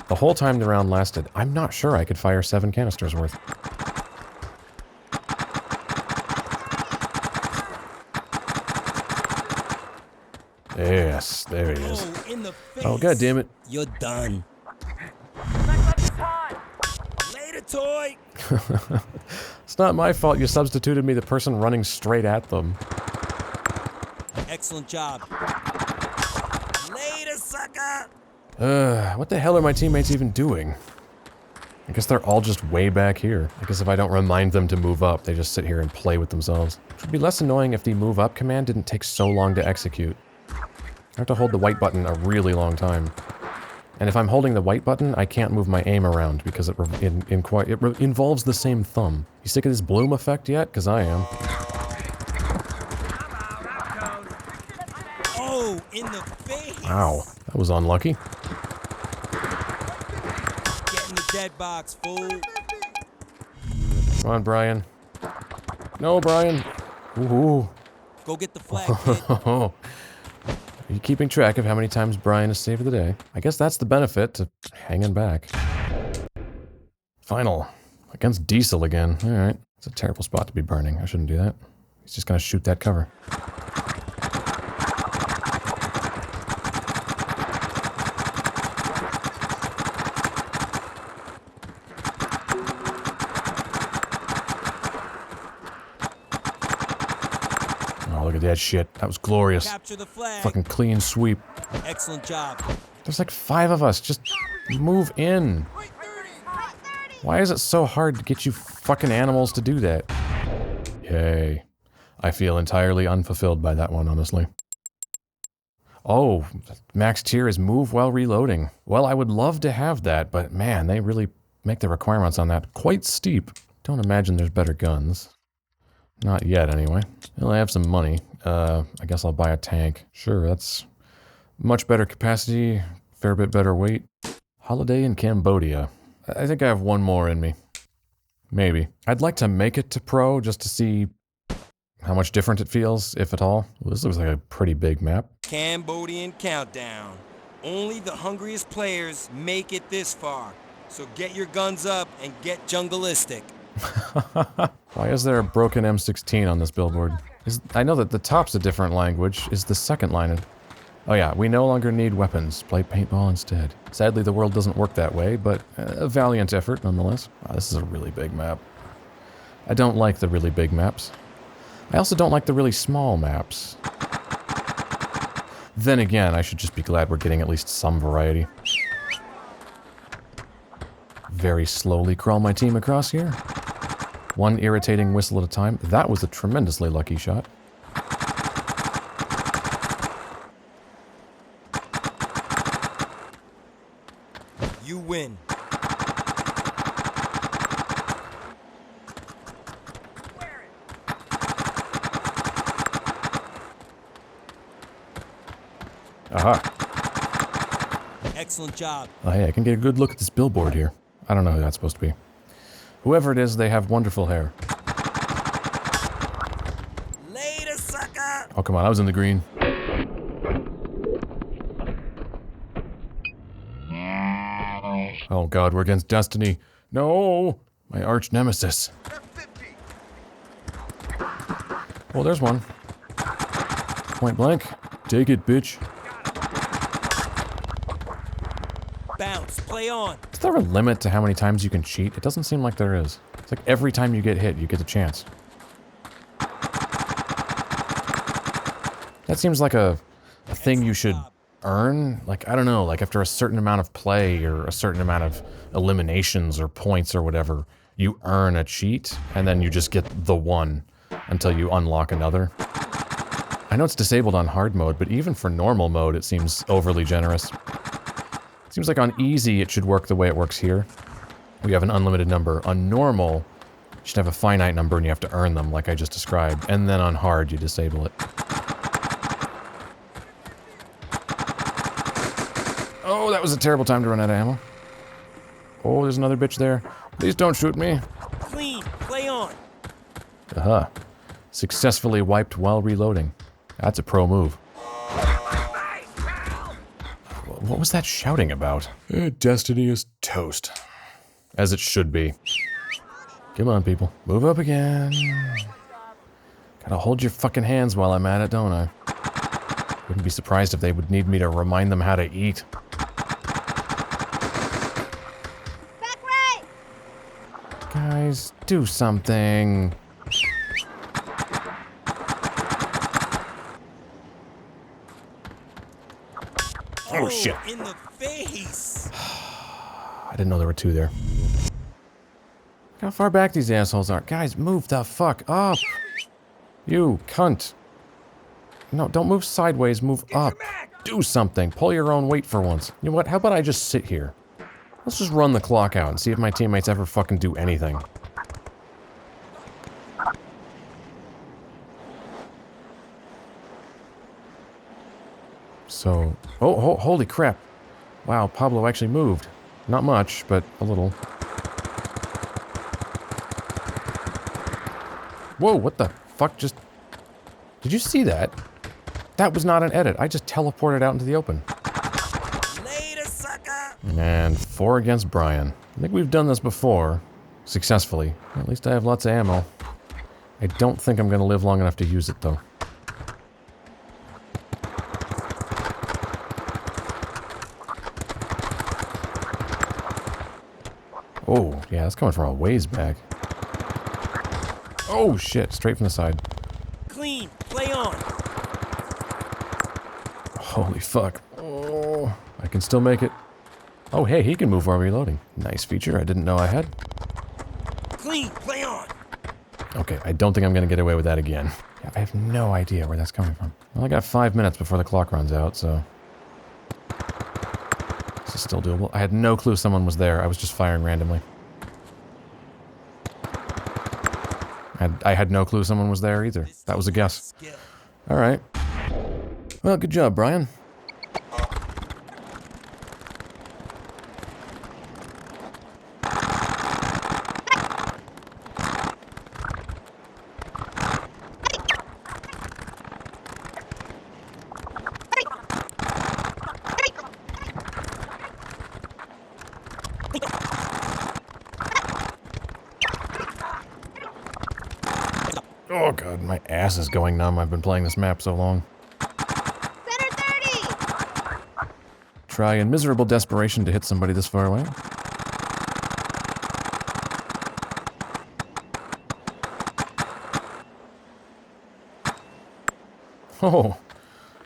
S1: the whole time the round lasted, I'm not sure I could fire 7 canisters worth. Yes, there he is.
S2: Oh, in the face.
S1: Oh, god damn it.
S2: You're done. Later, toy.
S1: It's not my fault you substituted me the person running straight at them.
S2: Excellent job. Later, sucker.
S1: What the hell are my teammates even doing? I guess they're all just way back here. I guess if I don't remind them to move up, they just sit here and play with themselves. It would be less annoying if the move up command didn't take so long to execute. I have to hold the white button a really long time. And if I'm holding the white button, I can't move my aim around because it involves the same thumb. You sick of this bloom effect yet? Because I am.
S2: Oh, in the face.
S1: Ow, that was unlucky.
S2: Get in the dead box, fool.
S1: Come on, Brian. No, Brian. Ooh.
S2: Go get the flag, kid.
S1: Are you keeping track of how many times Brian has saved the day? I guess that's the benefit to hanging back. Final. Against Diesel again. Alright. It's a terrible spot to be burning. I shouldn't do that. He's just gonna shoot that cover. Look at that shit. That was glorious.
S2: Capture the flag.
S1: Fucking clean sweep.
S2: Excellent job.
S1: There's like 5 of us. Just move in. Why is it so hard to get you fucking animals to do that? Yay. I feel entirely unfulfilled by that one, honestly. Oh, max tier is move while reloading. Well, I would love to have that, but man, they really make the requirements on that quite steep. Don't imagine there's better guns. Not yet, anyway. Well, I have some money. I guess I'll buy a tank. Sure, that's much better capacity, fair bit better weight. Holiday in Cambodia. I think I have one more in me. Maybe. I'd like to make it to pro just to see how much different it feels, if at all. Well, this looks like a pretty big map.
S2: Cambodian countdown. Only the hungriest players make it this far. So get your guns up and get jungleistic.
S1: Why is there a broken M16 on this billboard? I know that the top's a different language. Is the second line of... Oh yeah, we no longer need weapons. Play paintball instead. Sadly, the world doesn't work that way, but a valiant effort nonetheless. Wow, this is a really big map. I don't like the really big maps. I also don't like the really small maps. Then again, I should just be glad we're getting at least some variety. Very slowly crawl my team across here. One irritating whistle at a time. That was a tremendously lucky shot.
S2: You win.
S1: Aha.
S2: Excellent job.
S1: Oh hey, I can get a good look at this billboard here. I don't know who that's supposed to be. Whoever it is, they have wonderful hair.
S2: Later, sucker!
S1: Oh, come on, I was in the green. Oh god, we're against Destiny. No! My arch nemesis. Oh, there's one. Point blank. Take it, bitch.
S2: Bounce, play on.
S1: Is there a limit to how many times you can cheat? It doesn't seem like there is. It's like every time you get hit, you get a chance. That seems like a thing you should earn, like, I don't know, like after a certain amount of play or a certain amount of eliminations or points or whatever, you earn a cheat, and then you just get the one until you unlock another. I know it's disabled on hard mode, but even for normal mode, it seems overly generous. Seems like on easy, it should work the way it works here. We have an unlimited number. On normal, you should have a finite number and you have to earn them, like I just described. And then on hard, you disable it. Oh, that was a terrible time to run out of ammo. Oh, there's another bitch there. Please don't shoot me.
S2: Clean, play on.
S1: Aha. Successfully wiped while reloading. That's a pro move. What was that shouting about? Destiny is toast. As it should be. Come on, people. Move up again. Gotta hold your fucking hands while I'm at it, don't I? Wouldn't be surprised if they would need me to remind them how to eat.
S5: Back right!
S1: Guys, do something. Oh, shit.
S2: In the face!
S1: I didn't know there were two there. Look how far back these assholes are. Guys, move the fuck up. You cunt. No, don't move sideways, move up. Do something. Pull your own weight for once. You know what? How about I just sit here? Let's just run the clock out and see if my teammates ever fucking do anything. So... Oh, holy crap. Wow, Pablo actually moved. Not much, but a little. Whoa, what the fuck just... Did you see that? That was not an edit. I just teleported out into the open.
S2: Later, sucker!
S1: And 4 against Brian. I think we've done this before. Successfully. At least I have lots of ammo. I don't think I'm going to live long enough to use it, though. Oh, yeah, that's coming from a ways back. Oh, shit. Straight from the side.
S2: Clean, play on.
S1: Holy fuck. Oh, I can still make it. Oh, hey, he can move while reloading. Nice feature I didn't know I had.
S2: Clean, play on.
S1: Okay, I don't think I'm going to get away with that again. Yeah, I have no idea where that's coming from. Well, I got 5 minutes before the clock runs out, so... This is still doable. I had no clue someone was there. I was just firing randomly. I had no clue someone was there either. That was a guess. Alright. Well, good job, Brian. Oh god, my ass is going numb. I've been playing this map so long.
S5: Center 30!
S1: Try in miserable desperation to hit somebody this far away. Oh,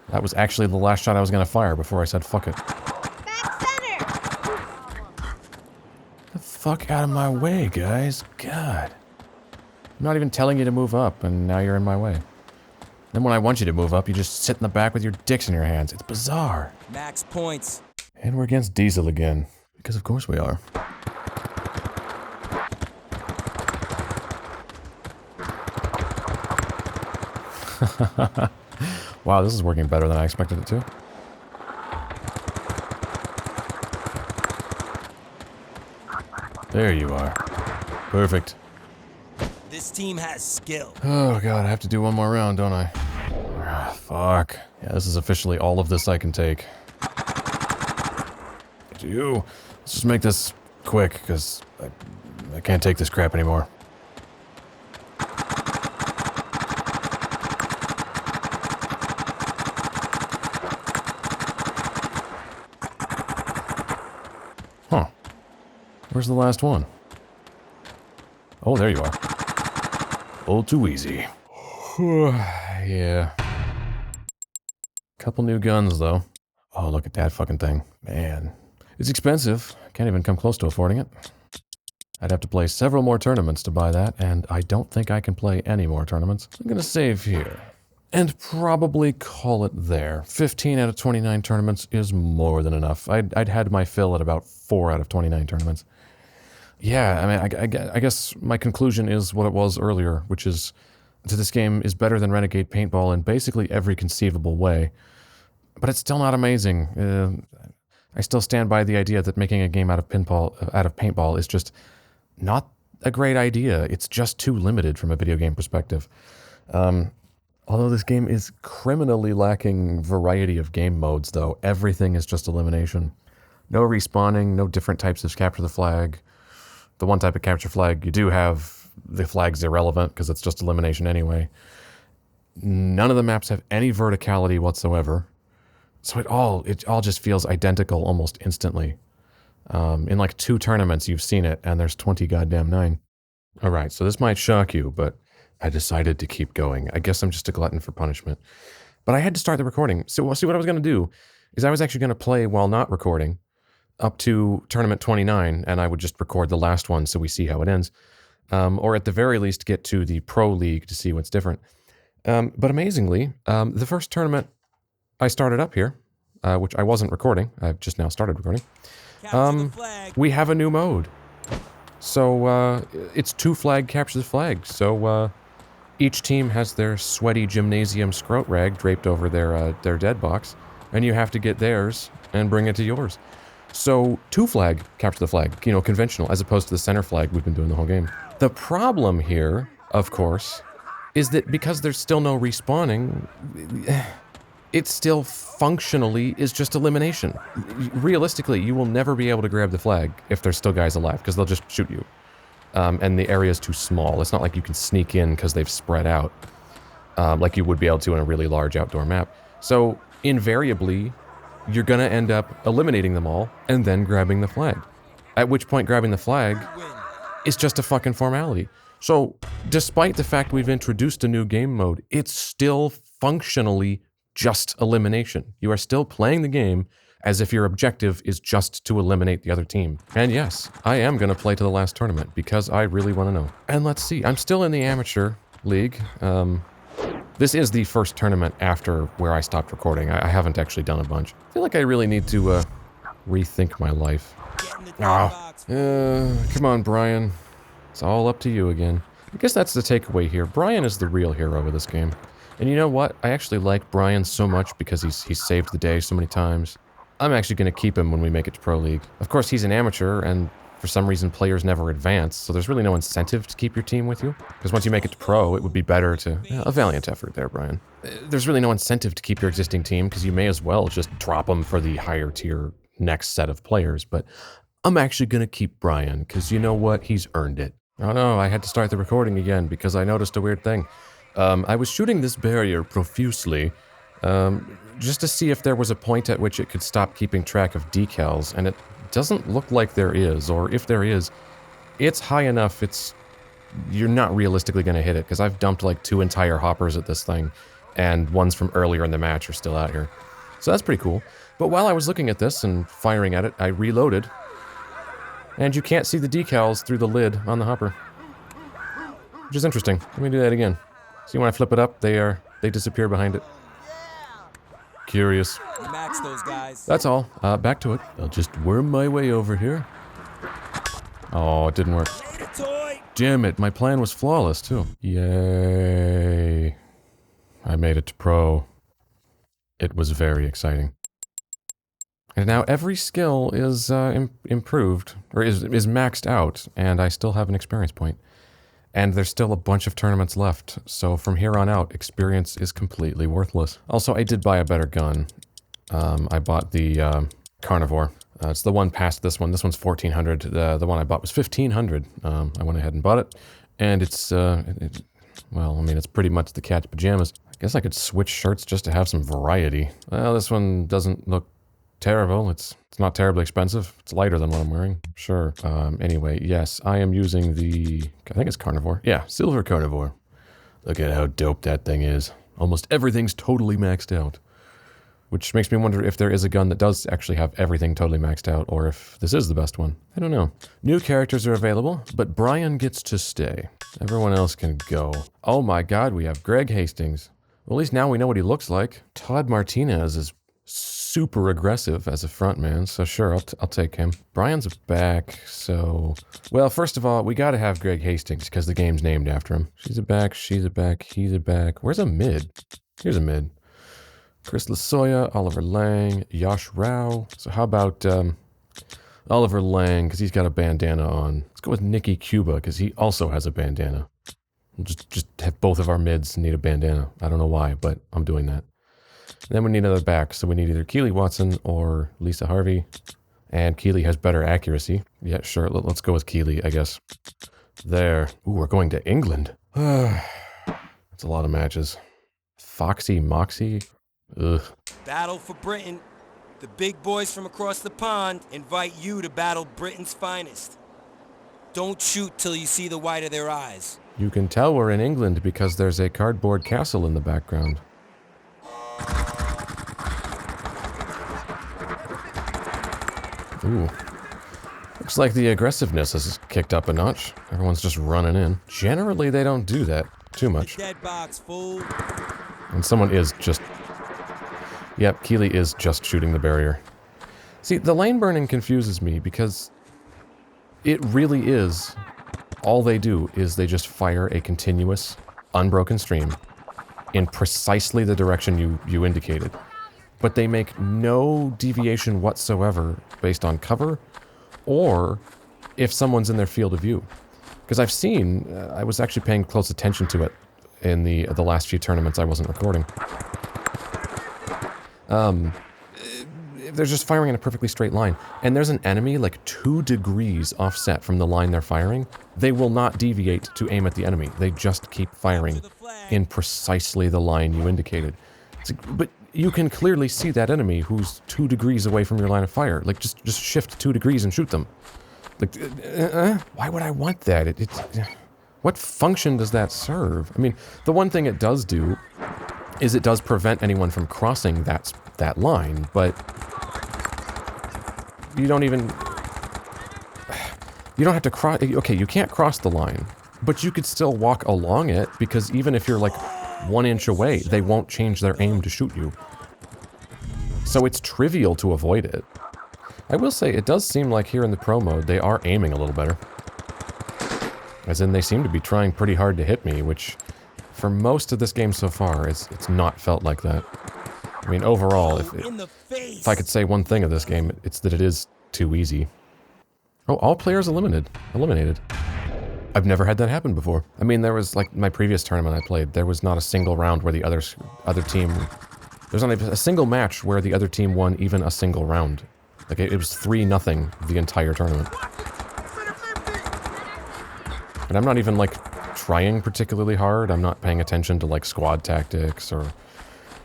S1: that was actually the last shot I was going to fire before I said fuck it.
S5: Back center!
S1: The fuck out of my way, guys. God. I'm not even telling you to move up, and now you're in my way. Then when I want you to move up, you just sit in the back with your dicks in your hands. It's bizarre.
S2: Max points.
S1: And we're against Diesel again. Because of course we are. Wow, this is working better than I expected it to. There you are. Perfect.
S2: This team has skill.
S1: Oh god, I have to do one more round, don't I? Ah, fuck. Yeah, this is officially all of this I can take. Let's just make this quick, because I can't take this crap anymore. Huh. Where's the last one? Oh, there you are. All too easy. Yeah. Couple new guns, though. Oh, Oh, look at that fucking thing. Man. It's expensive. Can't even come close to affording it. I'd have to play several more tournaments to buy that, and I don't think I can play any more tournaments. So I'm gonna save here. And probably call it there. 15 out of 29 tournaments is more than enough. I'd had my fill at about 4 out of 29 tournaments. Yeah, I mean, I guess my conclusion is what it was earlier, which is that this game is better than Renegade Paintball in basically every conceivable way. But it's still not amazing. I still stand by the idea that making a game out of paintball is just not a great idea. It's just too limited from a video game perspective. Although this game is criminally lacking variety of game modes, though. Everything is just elimination. No respawning, no different types of capture the flag. The one type of capture flag you do have, the flag's irrelevant because it's just elimination anyway. None of the maps have any verticality whatsoever. So it all just feels identical almost instantly. In like 2 tournaments you've seen it, and there's 20 goddamn 9. Alright, so this might shock you, but I decided to keep going. I guess I'm just a glutton for punishment. But I had to start the recording. So see, what I was going to do is I was actually going to play while not recording up to tournament 29, and I would just record the last one so we see how it ends. Or at the very least get to the Pro League to see what's different. But amazingly, the first tournament I started up here, which I wasn't recording, I've just now started recording, we have a new mode. So it's 2 flag capture the flag. So each team has their sweaty gymnasium scrot rag draped over their dead box, and you have to get theirs and bring it to yours. So 2 flag capture the flag, you know, conventional, as opposed to the center flag we've been doing the whole game. The problem here, of course, is that because there's still no respawning, it still functionally is just elimination. Realistically, you will never be able to grab the flag if there's still guys alive, because they'll just shoot you. And the area is too small. It's not like you can sneak in because they've spread out, like you would be able to in a really large outdoor map. So, invariably, you're gonna end up eliminating them all, and then grabbing the flag. At which point, grabbing the flag is just a fucking formality. So, despite the fact we've introduced a new game mode, it's still functionally just elimination. You are still playing the game as if your objective is just to eliminate the other team. And yes, I am going to play to the last tournament because I really want to know. And let's see, I'm still in the amateur league. This is the first tournament after where I stopped recording. I haven't actually done a bunch. I feel like I really need to rethink my life. Come on, Brian. It's all up to you again. I guess that's the takeaway here. Brian is the real hero of this game. And you know what? I actually like Brian so much because he's saved the day so many times. I'm actually going to keep him when we make it to Pro League. Of course, he's an amateur, and for some reason players never advance, so there's really no incentive to keep your team with you. Because once you make it to Pro, it would be better to... a valiant effort there, Brian. There's really no incentive to keep your existing team, because you may as well just drop them for the higher tier next set of players, but I'm actually going to keep Brian, because you know what? He's earned it. Oh no, I had to start the recording again, because I noticed a weird thing. I was shooting this barrier profusely, just to see if there was a point at which it could stop keeping track of decals, and it doesn't look like there is, or if there is, it's high enough, you're not realistically going to hit it, because I've dumped like 2 entire hoppers at this thing, and ones from earlier in the match are still out here. So that's pretty cool. But while I was looking at this and firing at it, I reloaded, and you can't see the decals through the lid on the hopper. Which is interesting. Let me do that again. See, when I flip it up, they disappear behind it. Curious.
S2: Max those guys.
S1: That's all. Back to it. I'll just worm my way over here. Oh, it didn't work. Damn it, my plan was flawless, too. Yay. I made it to Pro. It was very exciting. And now every skill is improved, or is maxed out, and I still have an experience point. And there's still a bunch of tournaments left, so from here on out, experience is completely worthless. Also, I did buy a better gun. I bought the Carnivore. It's the one past this one. This one's 1400. The one I bought was 1500. I went ahead and bought it, and well, I mean, it's pretty much the cat's pajamas. I guess I could switch shirts just to have some variety. Well, this one doesn't look terrible. It's not terribly expensive. It's lighter than what I'm wearing. Sure. Anyway, yes, I am using the... I think it's Carnivore. Yeah, Silver Carnivore. Look at how dope that thing is. Almost everything's totally maxed out. which makes me wonder if there is a gun that does actually have everything totally maxed out, or if this is the best one. I don't know. New characters are available, but Brian gets to stay. Everyone else can go. Oh my god, we have Greg Hastings. Well, at least now we know what he looks like. Todd Martinez is super aggressive as a frontman, so sure, I'll take him. Brian's back, so... Well, first of all, we gotta have Greg Hastings, because the game's named after him. She's a back, he's a back. Where's a mid? Here's a mid. Chris Lasoya, Oliver Lang, Yash Rao. So how about Oliver Lang, because he's got a bandana on. Let's go with Nicky Cuba, because he also has a bandana. We'll just have both of our mids need a bandana. I don't know why, but I'm doing that. And then we need another back, so we need either Keely Watson or Lisa Harvey. And Keely has better accuracy. Yeah, sure, let's go with Keely, I guess. There. Ooh, we're going to England. That's a lot of matches. Foxy Moxie? Ugh.
S2: Battle for Britain. The big boys from across the pond invite you to battle Britain's finest. Don't shoot till you see the white of their eyes.
S1: You can tell we're in England because there's a cardboard castle in the background. Ooh. Looks like the aggressiveness has kicked up a notch. Everyone's just running in. Generally, they don't do that too much.
S2: Dead box, fool.
S1: And someone is just... Yep, Keely is just shooting the barrier. See, the lane burning confuses me because it really is... All they do is they just fire a continuous, unbroken stream in precisely the direction you indicated. But they make no deviation whatsoever based on cover or if someone's in their field of view. Because I've seen, I was actually paying close attention to it in the last few tournaments I wasn't recording. They're just firing in a perfectly straight line. And there's an enemy like 2 degrees offset from the line they're firing. They will not deviate to aim at the enemy. They just keep firing in precisely the line you indicated. But you can clearly see that enemy who's 2 degrees away from your line of fire. Like, just shift 2 degrees and shoot them. Like, why would I want that? What function does that serve? I mean, the one thing it does do is it does prevent anyone from crossing that line, but you don't even... You don't have to cross... Okay, you can't cross the line, but you could still walk along it, because even if you're like 1 inch away, they won't change their aim to shoot you. So it's trivial to avoid it. I will say, it does seem like here in the pro mode, they are aiming a little better. As in, they seem to be trying pretty hard to hit me, which, for most of this game so far, it's not felt like that. I mean, overall, if I could say one thing of this game, it's that it is too easy. Oh, all players eliminated. I've never had that happen before. I mean, there was, like, my previous tournament I played, there was not a single round where the other team... There's not even a single match where the other team won even a single round. Like, it was 3-0 the entire tournament. And I'm not even, like, trying particularly hard. I'm not paying attention to, like, squad tactics or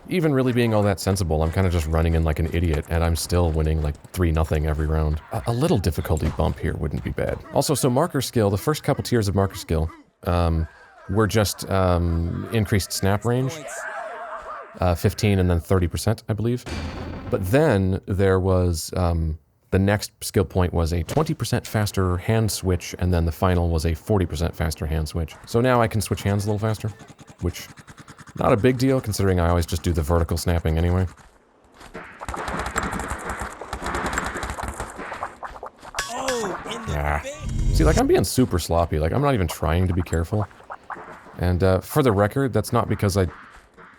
S1: even really being all that sensible. I'm kind of just running in like an idiot, and I'm still winning, like, 3-0 every round. A little difficulty bump here wouldn't be bad. Also, so marker skill, the first couple tiers of marker skill, were just, increased snap range. 15 and then 30%, I believe. But then there was, the next skill point was a 20% faster hand switch, and then the final was a 40% faster hand switch. So now I can switch hands a little faster, which, not a big deal, considering I always just do the vertical snapping anyway. See, like, I'm being super sloppy. Like, I'm not even trying to be careful. And, for the record, that's not because I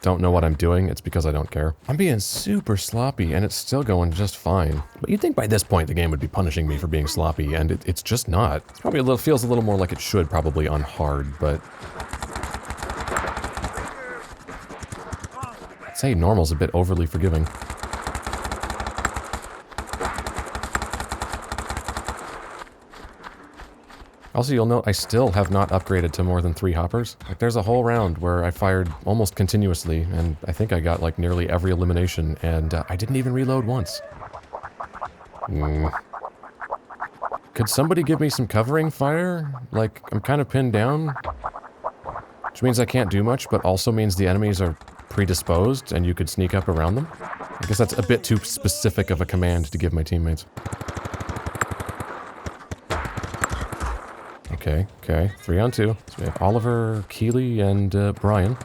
S1: don't know what I'm doing, it's because I don't care. I'm being super sloppy, and it's still going just fine. But you'd think by this point the game would be punishing me for being sloppy, and it's just not. It's probably feels a little more like it should probably on hard, but... I'd say normal's a bit overly forgiving. Also, you'll note I still have not upgraded to more than 3 hoppers. Like, there's a whole round where I fired almost continuously, and I think I got, like, nearly every elimination, and I didn't even reload once. Could somebody give me some covering fire? Like, I'm kind of pinned down. Which means I can't do much, but also means the enemies are predisposed and you could sneak up around them. I guess that's a bit too specific of a command to give my teammates. Okay, okay. 3 on 2. So we have Oliver, Keeley, and Brian.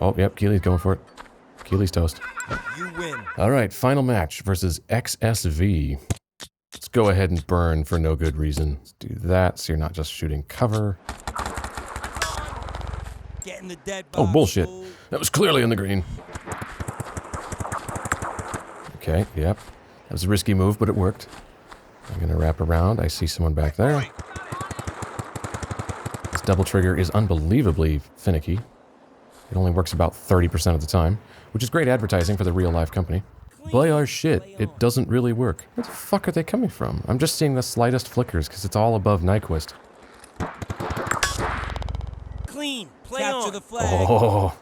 S1: Oh, yep, Keeley's going for it. Keeley's toast.
S2: You win.
S1: Alright, final match versus XSV. Let's go ahead and burn for no good reason. Let's do that so you're not just shooting cover.
S2: Get in the dead
S1: Oh,
S2: box,
S1: bullshit.
S2: fool.
S1: That was clearly in the green. Okay, yep. That was a risky move, but it worked. I'm gonna wrap around. I see someone back there. This double trigger is unbelievably finicky. It only works about 30% of the time, which is great advertising for the real-life company. Buy our shit. It doesn't really work. Where the fuck are they coming from? I'm just seeing the slightest flickers because it's all above Nyquist.
S2: Clean. Play Capture on. The flag.
S1: Oh,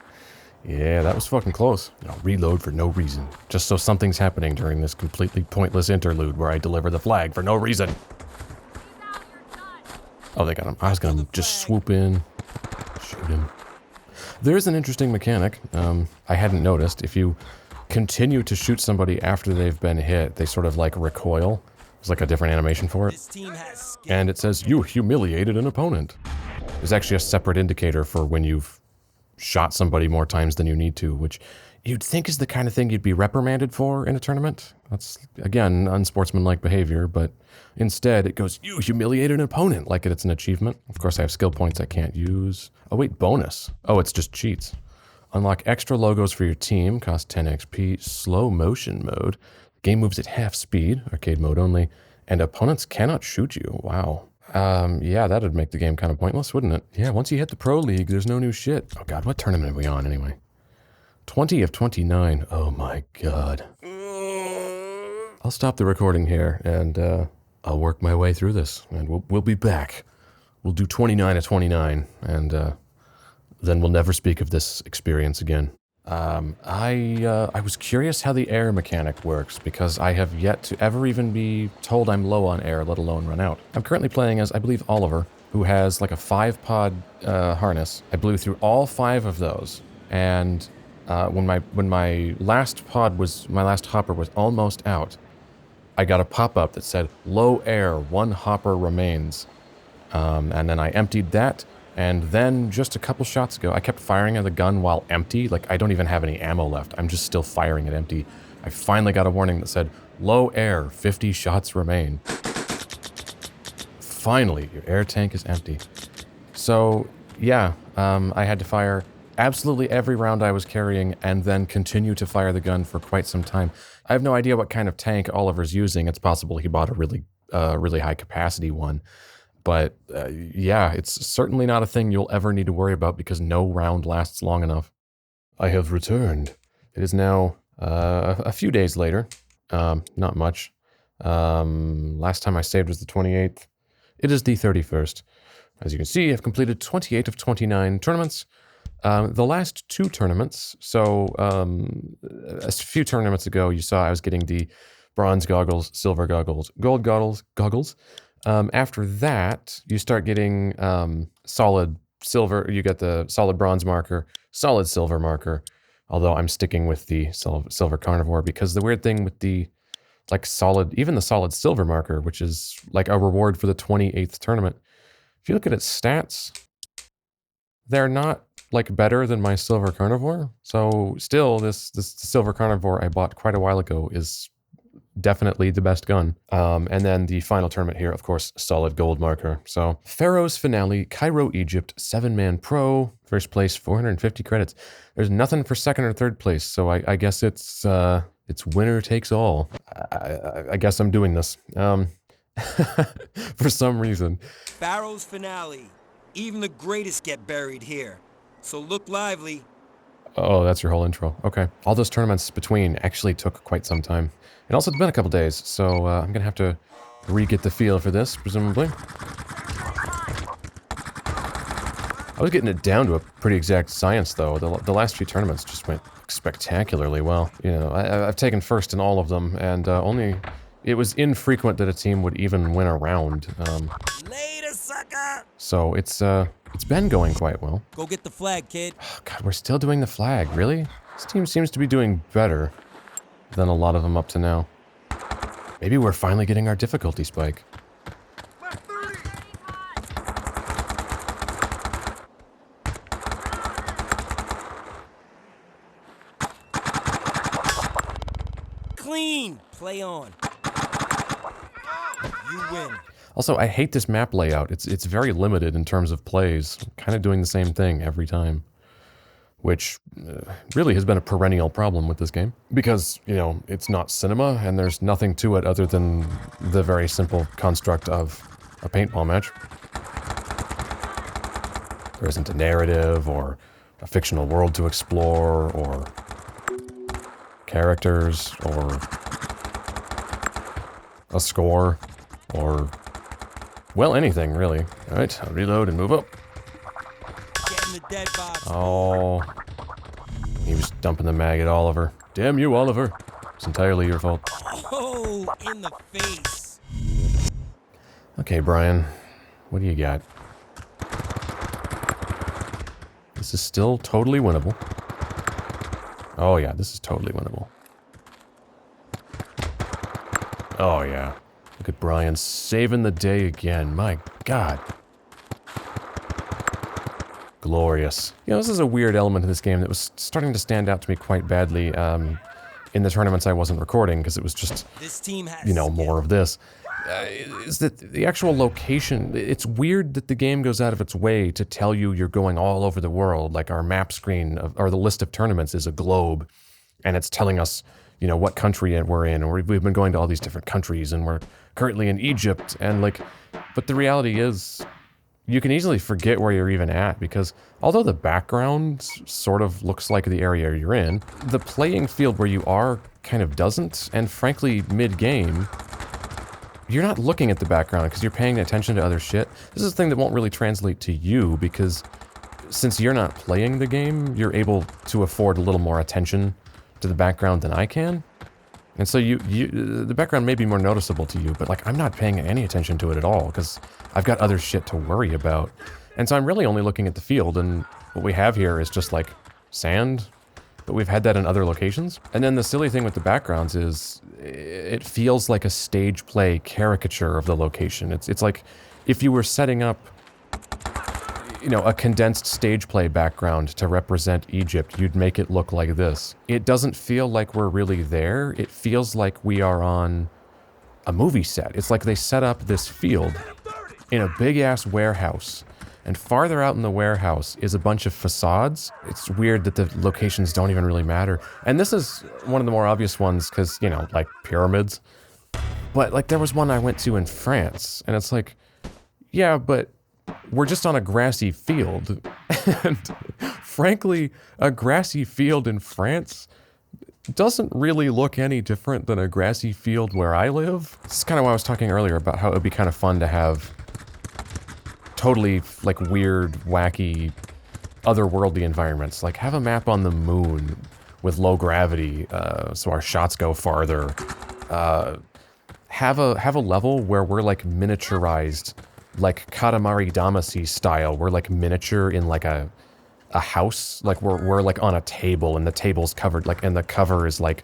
S1: yeah, that was fucking close. I'll reload for no reason, just so something's happening during this completely pointless interlude where I deliver the flag for no reason. Oh, they got him. I was gonna just swoop in, shoot him. There's an interesting mechanic I hadn't noticed. If you continue to shoot somebody after they've been hit, they sort of like recoil. There's like a different animation for it. And it says, you humiliated an opponent. There's actually a separate indicator for when you've shot somebody more times than you need to, which you'd think is the kind of thing you'd be reprimanded for in a tournament. That's, again, unsportsmanlike behavior, but instead it goes, you humiliated an opponent, like it's an achievement. Of course, I have skill points I can't use. Oh wait, bonus. Oh, it's just cheats. Unlock extra logos for your team, cost 10 XP, slow motion mode. Game moves at half speed, arcade mode only, and opponents cannot shoot you. Wow. Yeah, that'd make the game kind of pointless, wouldn't it? Yeah, once you hit the Pro League, there's no new shit. Oh god, what tournament are we on anyway? 20 of 29. Oh my god. I'll stop the recording here, and I'll work my way through this, and we'll be back. We'll do 29 of 29, and then we'll never speak of this experience again. I was curious how the air mechanic works, because I have yet to ever even be told I'm low on air, let alone run out. I'm currently playing as, I believe, Oliver, who has like a 5-pod harness. I blew through all 5 of those, and when my last hopper was almost out, I got a pop-up that said, low air, 1 hopper remains. And then I emptied that, and then just a couple shots ago, I kept firing at the gun while empty. Like, I don't even have any ammo left. I'm just still firing it empty. I finally got a warning that said, low air, 50 shots remain. Finally, your air tank is empty. So, yeah, I had to fire absolutely every round I was carrying and then continue to fire the gun for quite some time. I have no idea what kind of tank Oliver's using. It's possible he bought a really high capacity one. But yeah, it's certainly not a thing you'll ever need to worry about because no round lasts long enough. I have returned. It is now a few days later. Not much. Last time I saved was the 28th. It is the 31st. As you can see, I've completed 28 of 29 tournaments. The last 2 tournaments, so a few tournaments ago, you saw I was getting the bronze goggles, silver goggles, gold goggles. After that, you start getting solid silver. You get the solid bronze marker, solid silver marker. Although I'm sticking with the silver carnivore because the weird thing with the even the solid silver marker, which is like a reward for the 28th tournament. If you look at its stats, they're not like better than my silver carnivore. So still, this silver carnivore I bought quite a while ago is definitely the best gun. And then the final tournament here, of course, solid gold marker. So Pharaoh's Finale, Cairo, Egypt, 7-man pro, first place, 450 credits. There's nothing for second or third place, so I guess it's winner takes all. I guess I'm doing this for some reason.
S2: Pharaoh's Finale. Even the greatest get buried here. So look lively.
S1: Oh, that's your whole intro. Okay. All those tournaments between actually took quite some time. And also, it's been a couple days, so I'm going to have to re-get the feel for this, presumably. I was getting it down to a pretty exact science, though. The last few tournaments just went spectacularly well. You know, I've taken first in all of them, and it was infrequent that a team would even win a round.
S2: Lay the
S1: So it's been going quite well.
S2: Go get the flag, kid.
S1: Oh, God, we're still doing the flag, really? This team seems to be doing better than a lot of them up to now. Maybe we're finally getting our difficulty spike.
S6: Left 30.
S2: Clean. Play on. You win.
S1: Also, I hate this map layout. It's very limited in terms of plays. Kind of doing the same thing every time. Which really has been a perennial problem with this game. Because, you know, it's not cinema, and there's nothing to it other than the very simple construct of a paintball match. There isn't a narrative, or a fictional world to explore, or characters, or a score, or, well, anything, really. Alright, I'll reload and move up.
S2: Get in the dead box.
S1: Oh, he was dumping the mag at Oliver. Damn you, Oliver. It's entirely your fault.
S2: Oh, in the face.
S1: Okay, Brian, what do you got? This is still totally winnable. Oh yeah, this is totally winnable. Oh yeah. Look at Brian saving the day again. My God. Glorious. You know, this is a weird element of this game that was starting to stand out to me quite badly in the tournaments I wasn't recording, because it was just,
S2: This team has
S1: you know, more of this. Is that the actual location, it's weird that the game goes out of its way to tell you you're going all over the world, like our map screen, or the list of tournaments is a globe, and it's telling us, you know, what country we're in, or we've been going to all these different countries, and we're currently in Egypt, and like, but the reality is, you can easily forget where you're even at, because although the background sort of looks like the area you're in, the playing field where you are kind of doesn't, and frankly, mid-game, you're not looking at the background because you're paying attention to other shit. This is a thing that won't really translate to you, because since you're not playing the game, you're able to afford a little more attention to the background than I can. And so the background may be more noticeable to you, but like I'm not paying any attention to it at all because I've got other shit to worry about. And so I'm really only looking at the field, and what we have here is just like sand, but we've had that in other locations. And then the silly thing with the backgrounds is it feels like a stage play caricature of the location. It's like if you were setting up, you know, a condensed stage play background to represent Egypt, you'd make it look like this. It doesn't feel like we're really there. It feels like we are on a movie set. It's like they set up this field in a big-ass warehouse, and farther out in the warehouse is a bunch of facades. It's weird that the locations don't even really matter. And this is one of the more obvious ones because, you know, like pyramids. But like there was one I went to in France, and it's like, yeah, but we're just on a grassy field. And frankly, a grassy field in France doesn't really look any different than a grassy field where I live. This is kind of why I was talking earlier about how it would be kind of fun to have totally like weird, wacky, otherworldly environments. Like have a map on the moon with low gravity, so our shots go farther. Have a level where we're like miniaturized, like Katamari Damacy style. We're like miniature in like a house. Like we're like on a table, and the table's covered like, and the cover is like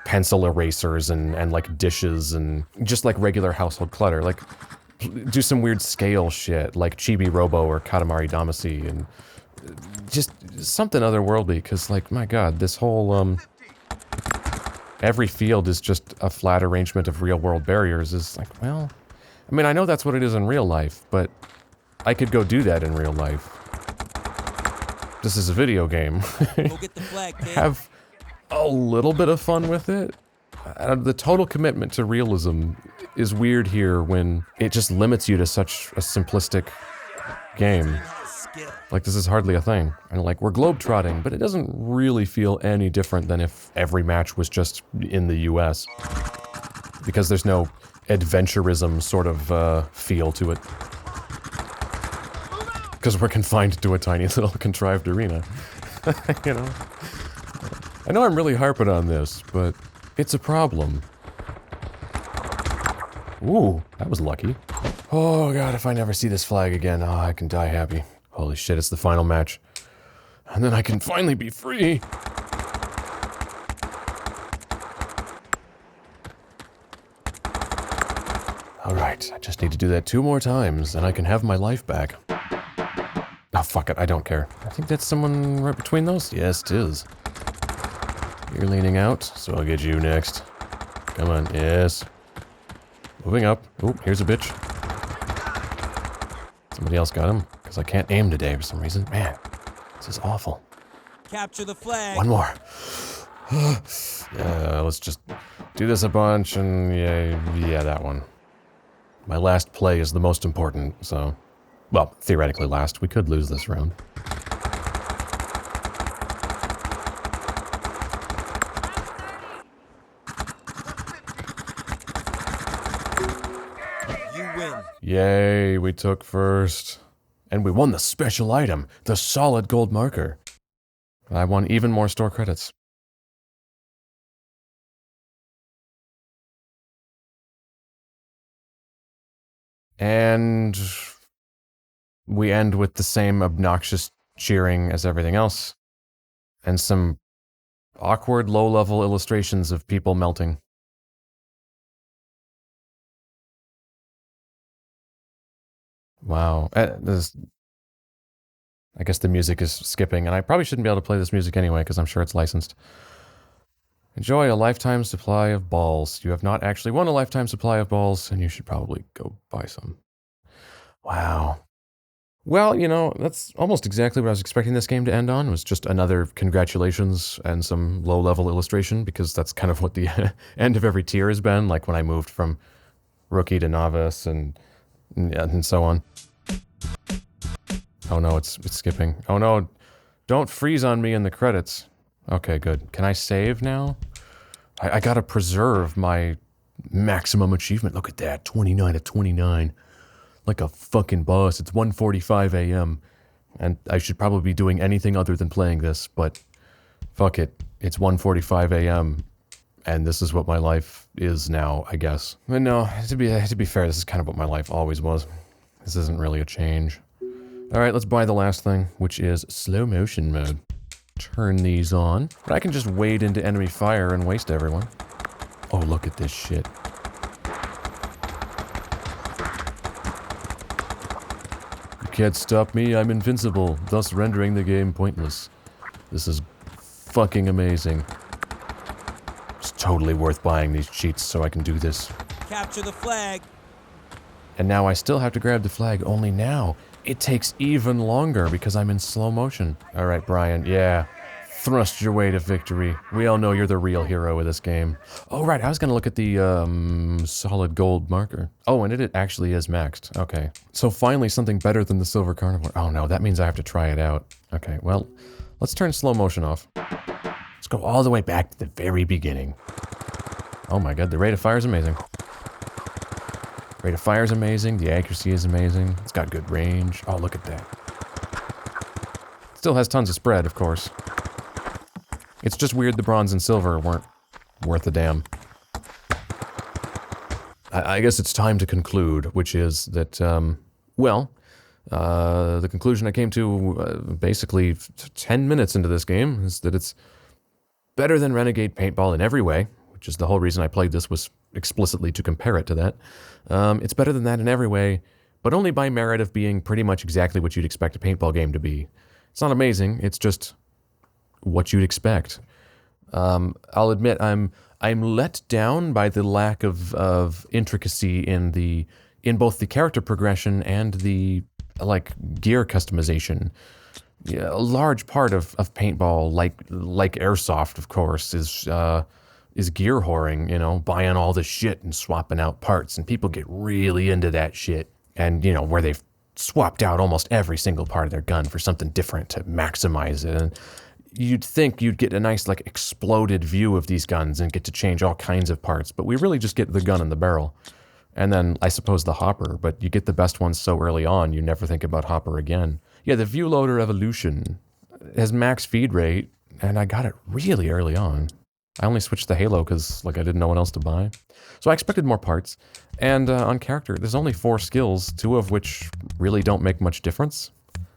S1: pencil erasers and like dishes and just like regular household clutter. Like do some weird scale shit like Chibi Robo or Katamari Damacy, and just something otherworldly, because like my god, this whole every field is just a flat arrangement of real world barriers is like, well, I mean, I know that's what it is in real life, but I could go do that in real life. This is a video game.
S2: Go get the flag, kid.
S1: Have a little bit of fun with it. The total commitment to realism is weird here when it just limits you to such a simplistic game. Like, this is hardly a thing. And like, we're globetrotting, but it doesn't really feel any different than if every match was just in the US. Because there's no adventurism sort of feel to it. Because we're confined to a tiny little contrived arena. You know? I know I'm really harping on this, but it's a problem. Ooh, that was lucky. Oh god, if I never see this flag again, oh, I can die happy. Holy shit, it's the final match. And then I can finally be free. Alright, I just need to do that 2 more times, and I can have my life back. Oh, fuck it, I don't care. I think that's someone right between those? Yes, it is. You're leaning out, so I'll get you next. Come on, yes. Moving up. Oh, here's a bitch. Somebody else got him, because I can't aim today for some reason. Man, this is awful.
S2: Capture the flag.
S1: One more. Let's just do this a bunch, and yeah, that one. My last play is the most important, so... Well, theoretically last. We could lose this round.
S2: You win.
S1: Yay, we took first. And we won the special item, the solid gold marker. I won even more store credits. And we end with the same obnoxious cheering as everything else. And some awkward low-level illustrations of people melting. Wow. I guess the music is skipping, and I probably shouldn't be able to play this music anyway, because I'm sure it's licensed. Enjoy a lifetime supply of balls. You have not actually won a lifetime supply of balls, and you should probably go buy some. Wow. Well, you know, that's almost exactly what I was expecting this game to end on, was just another congratulations and some low-level illustration, because that's kind of what the end of every tier has been, like when I moved from rookie to novice and so on. Oh no, it's skipping. Oh no, don't freeze on me in the credits. Okay, good. Can I save now? I gotta preserve my maximum achievement. Look at that, 29 of 29. Like a fucking boss. It's 1:45 a.m. And I should probably be doing anything other than playing this, but fuck it. It's 1:45 a.m. and this is what my life is now, I guess. But no, to be fair, this is kind of what my life always was. This isn't really a change. Alright, let's buy the last thing, which is slow motion mode. Turn these on. But I can just wade into enemy fire and waste everyone. Oh, look at this shit. You can't stop me, I'm invincible, thus rendering the game pointless. This is fucking amazing. It's totally worth buying these cheats so I can do this.
S2: Capture the flag.
S1: And now I still have to grab the flag, only now it takes even longer because I'm in slow motion. Alright, Brian, yeah. Thrust your way to victory. We all know you're the real hero of this game. Oh, right, I was gonna look at the, solid gold marker. Oh, and it actually is maxed. Okay. So finally something better than the silver carnivore. Oh no, that means I have to try it out. Okay, well, let's turn slow motion off. Let's go all the way back to the very beginning. Oh my god, the rate of fire is amazing. Rate of fire is amazing, the accuracy is amazing, it's got good range. Oh, look at that. Still has tons of spread, of course. It's just weird the bronze and silver weren't worth a damn. I guess it's time to conclude, which is that, the conclusion I came to basically 10 minutes into this game is that it's better than Renegade Paintball in every way, which is the whole reason I played this, was explicitly to compare it to that. It's better than that in every way, but only by merit of being pretty much exactly what you'd expect a paintball game to be. It's not amazing, it's just what you'd expect. I'll admit I'm let down by the lack of intricacy in both the character progression and the gear customization. Yeah, a large part of paintball, like airsoft, of course, is gear whoring, you know, buying all the shit and swapping out parts, and people get really into that shit. And, you know, where they've swapped out almost every single part of their gun for something different to maximize it. And you'd think you'd get a nice, exploded view of these guns and get to change all kinds of parts, but we really just get the gun and the barrel. And then, I suppose, the hopper, but you get the best ones so early on, you never think about hopper again. Yeah, the view loader evolution has max feed rate, and I got it really early on. I only switched the halo because, like, I didn't know what else to buy. So I expected more parts. And on character, there's only 4 skills, 2 of which really don't make much difference.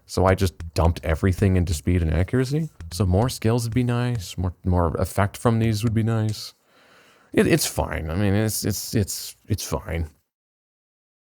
S1: So I just dumped everything into speed and accuracy. So more skills would be nice. More effect from these would be nice. It's fine. I mean, it's fine.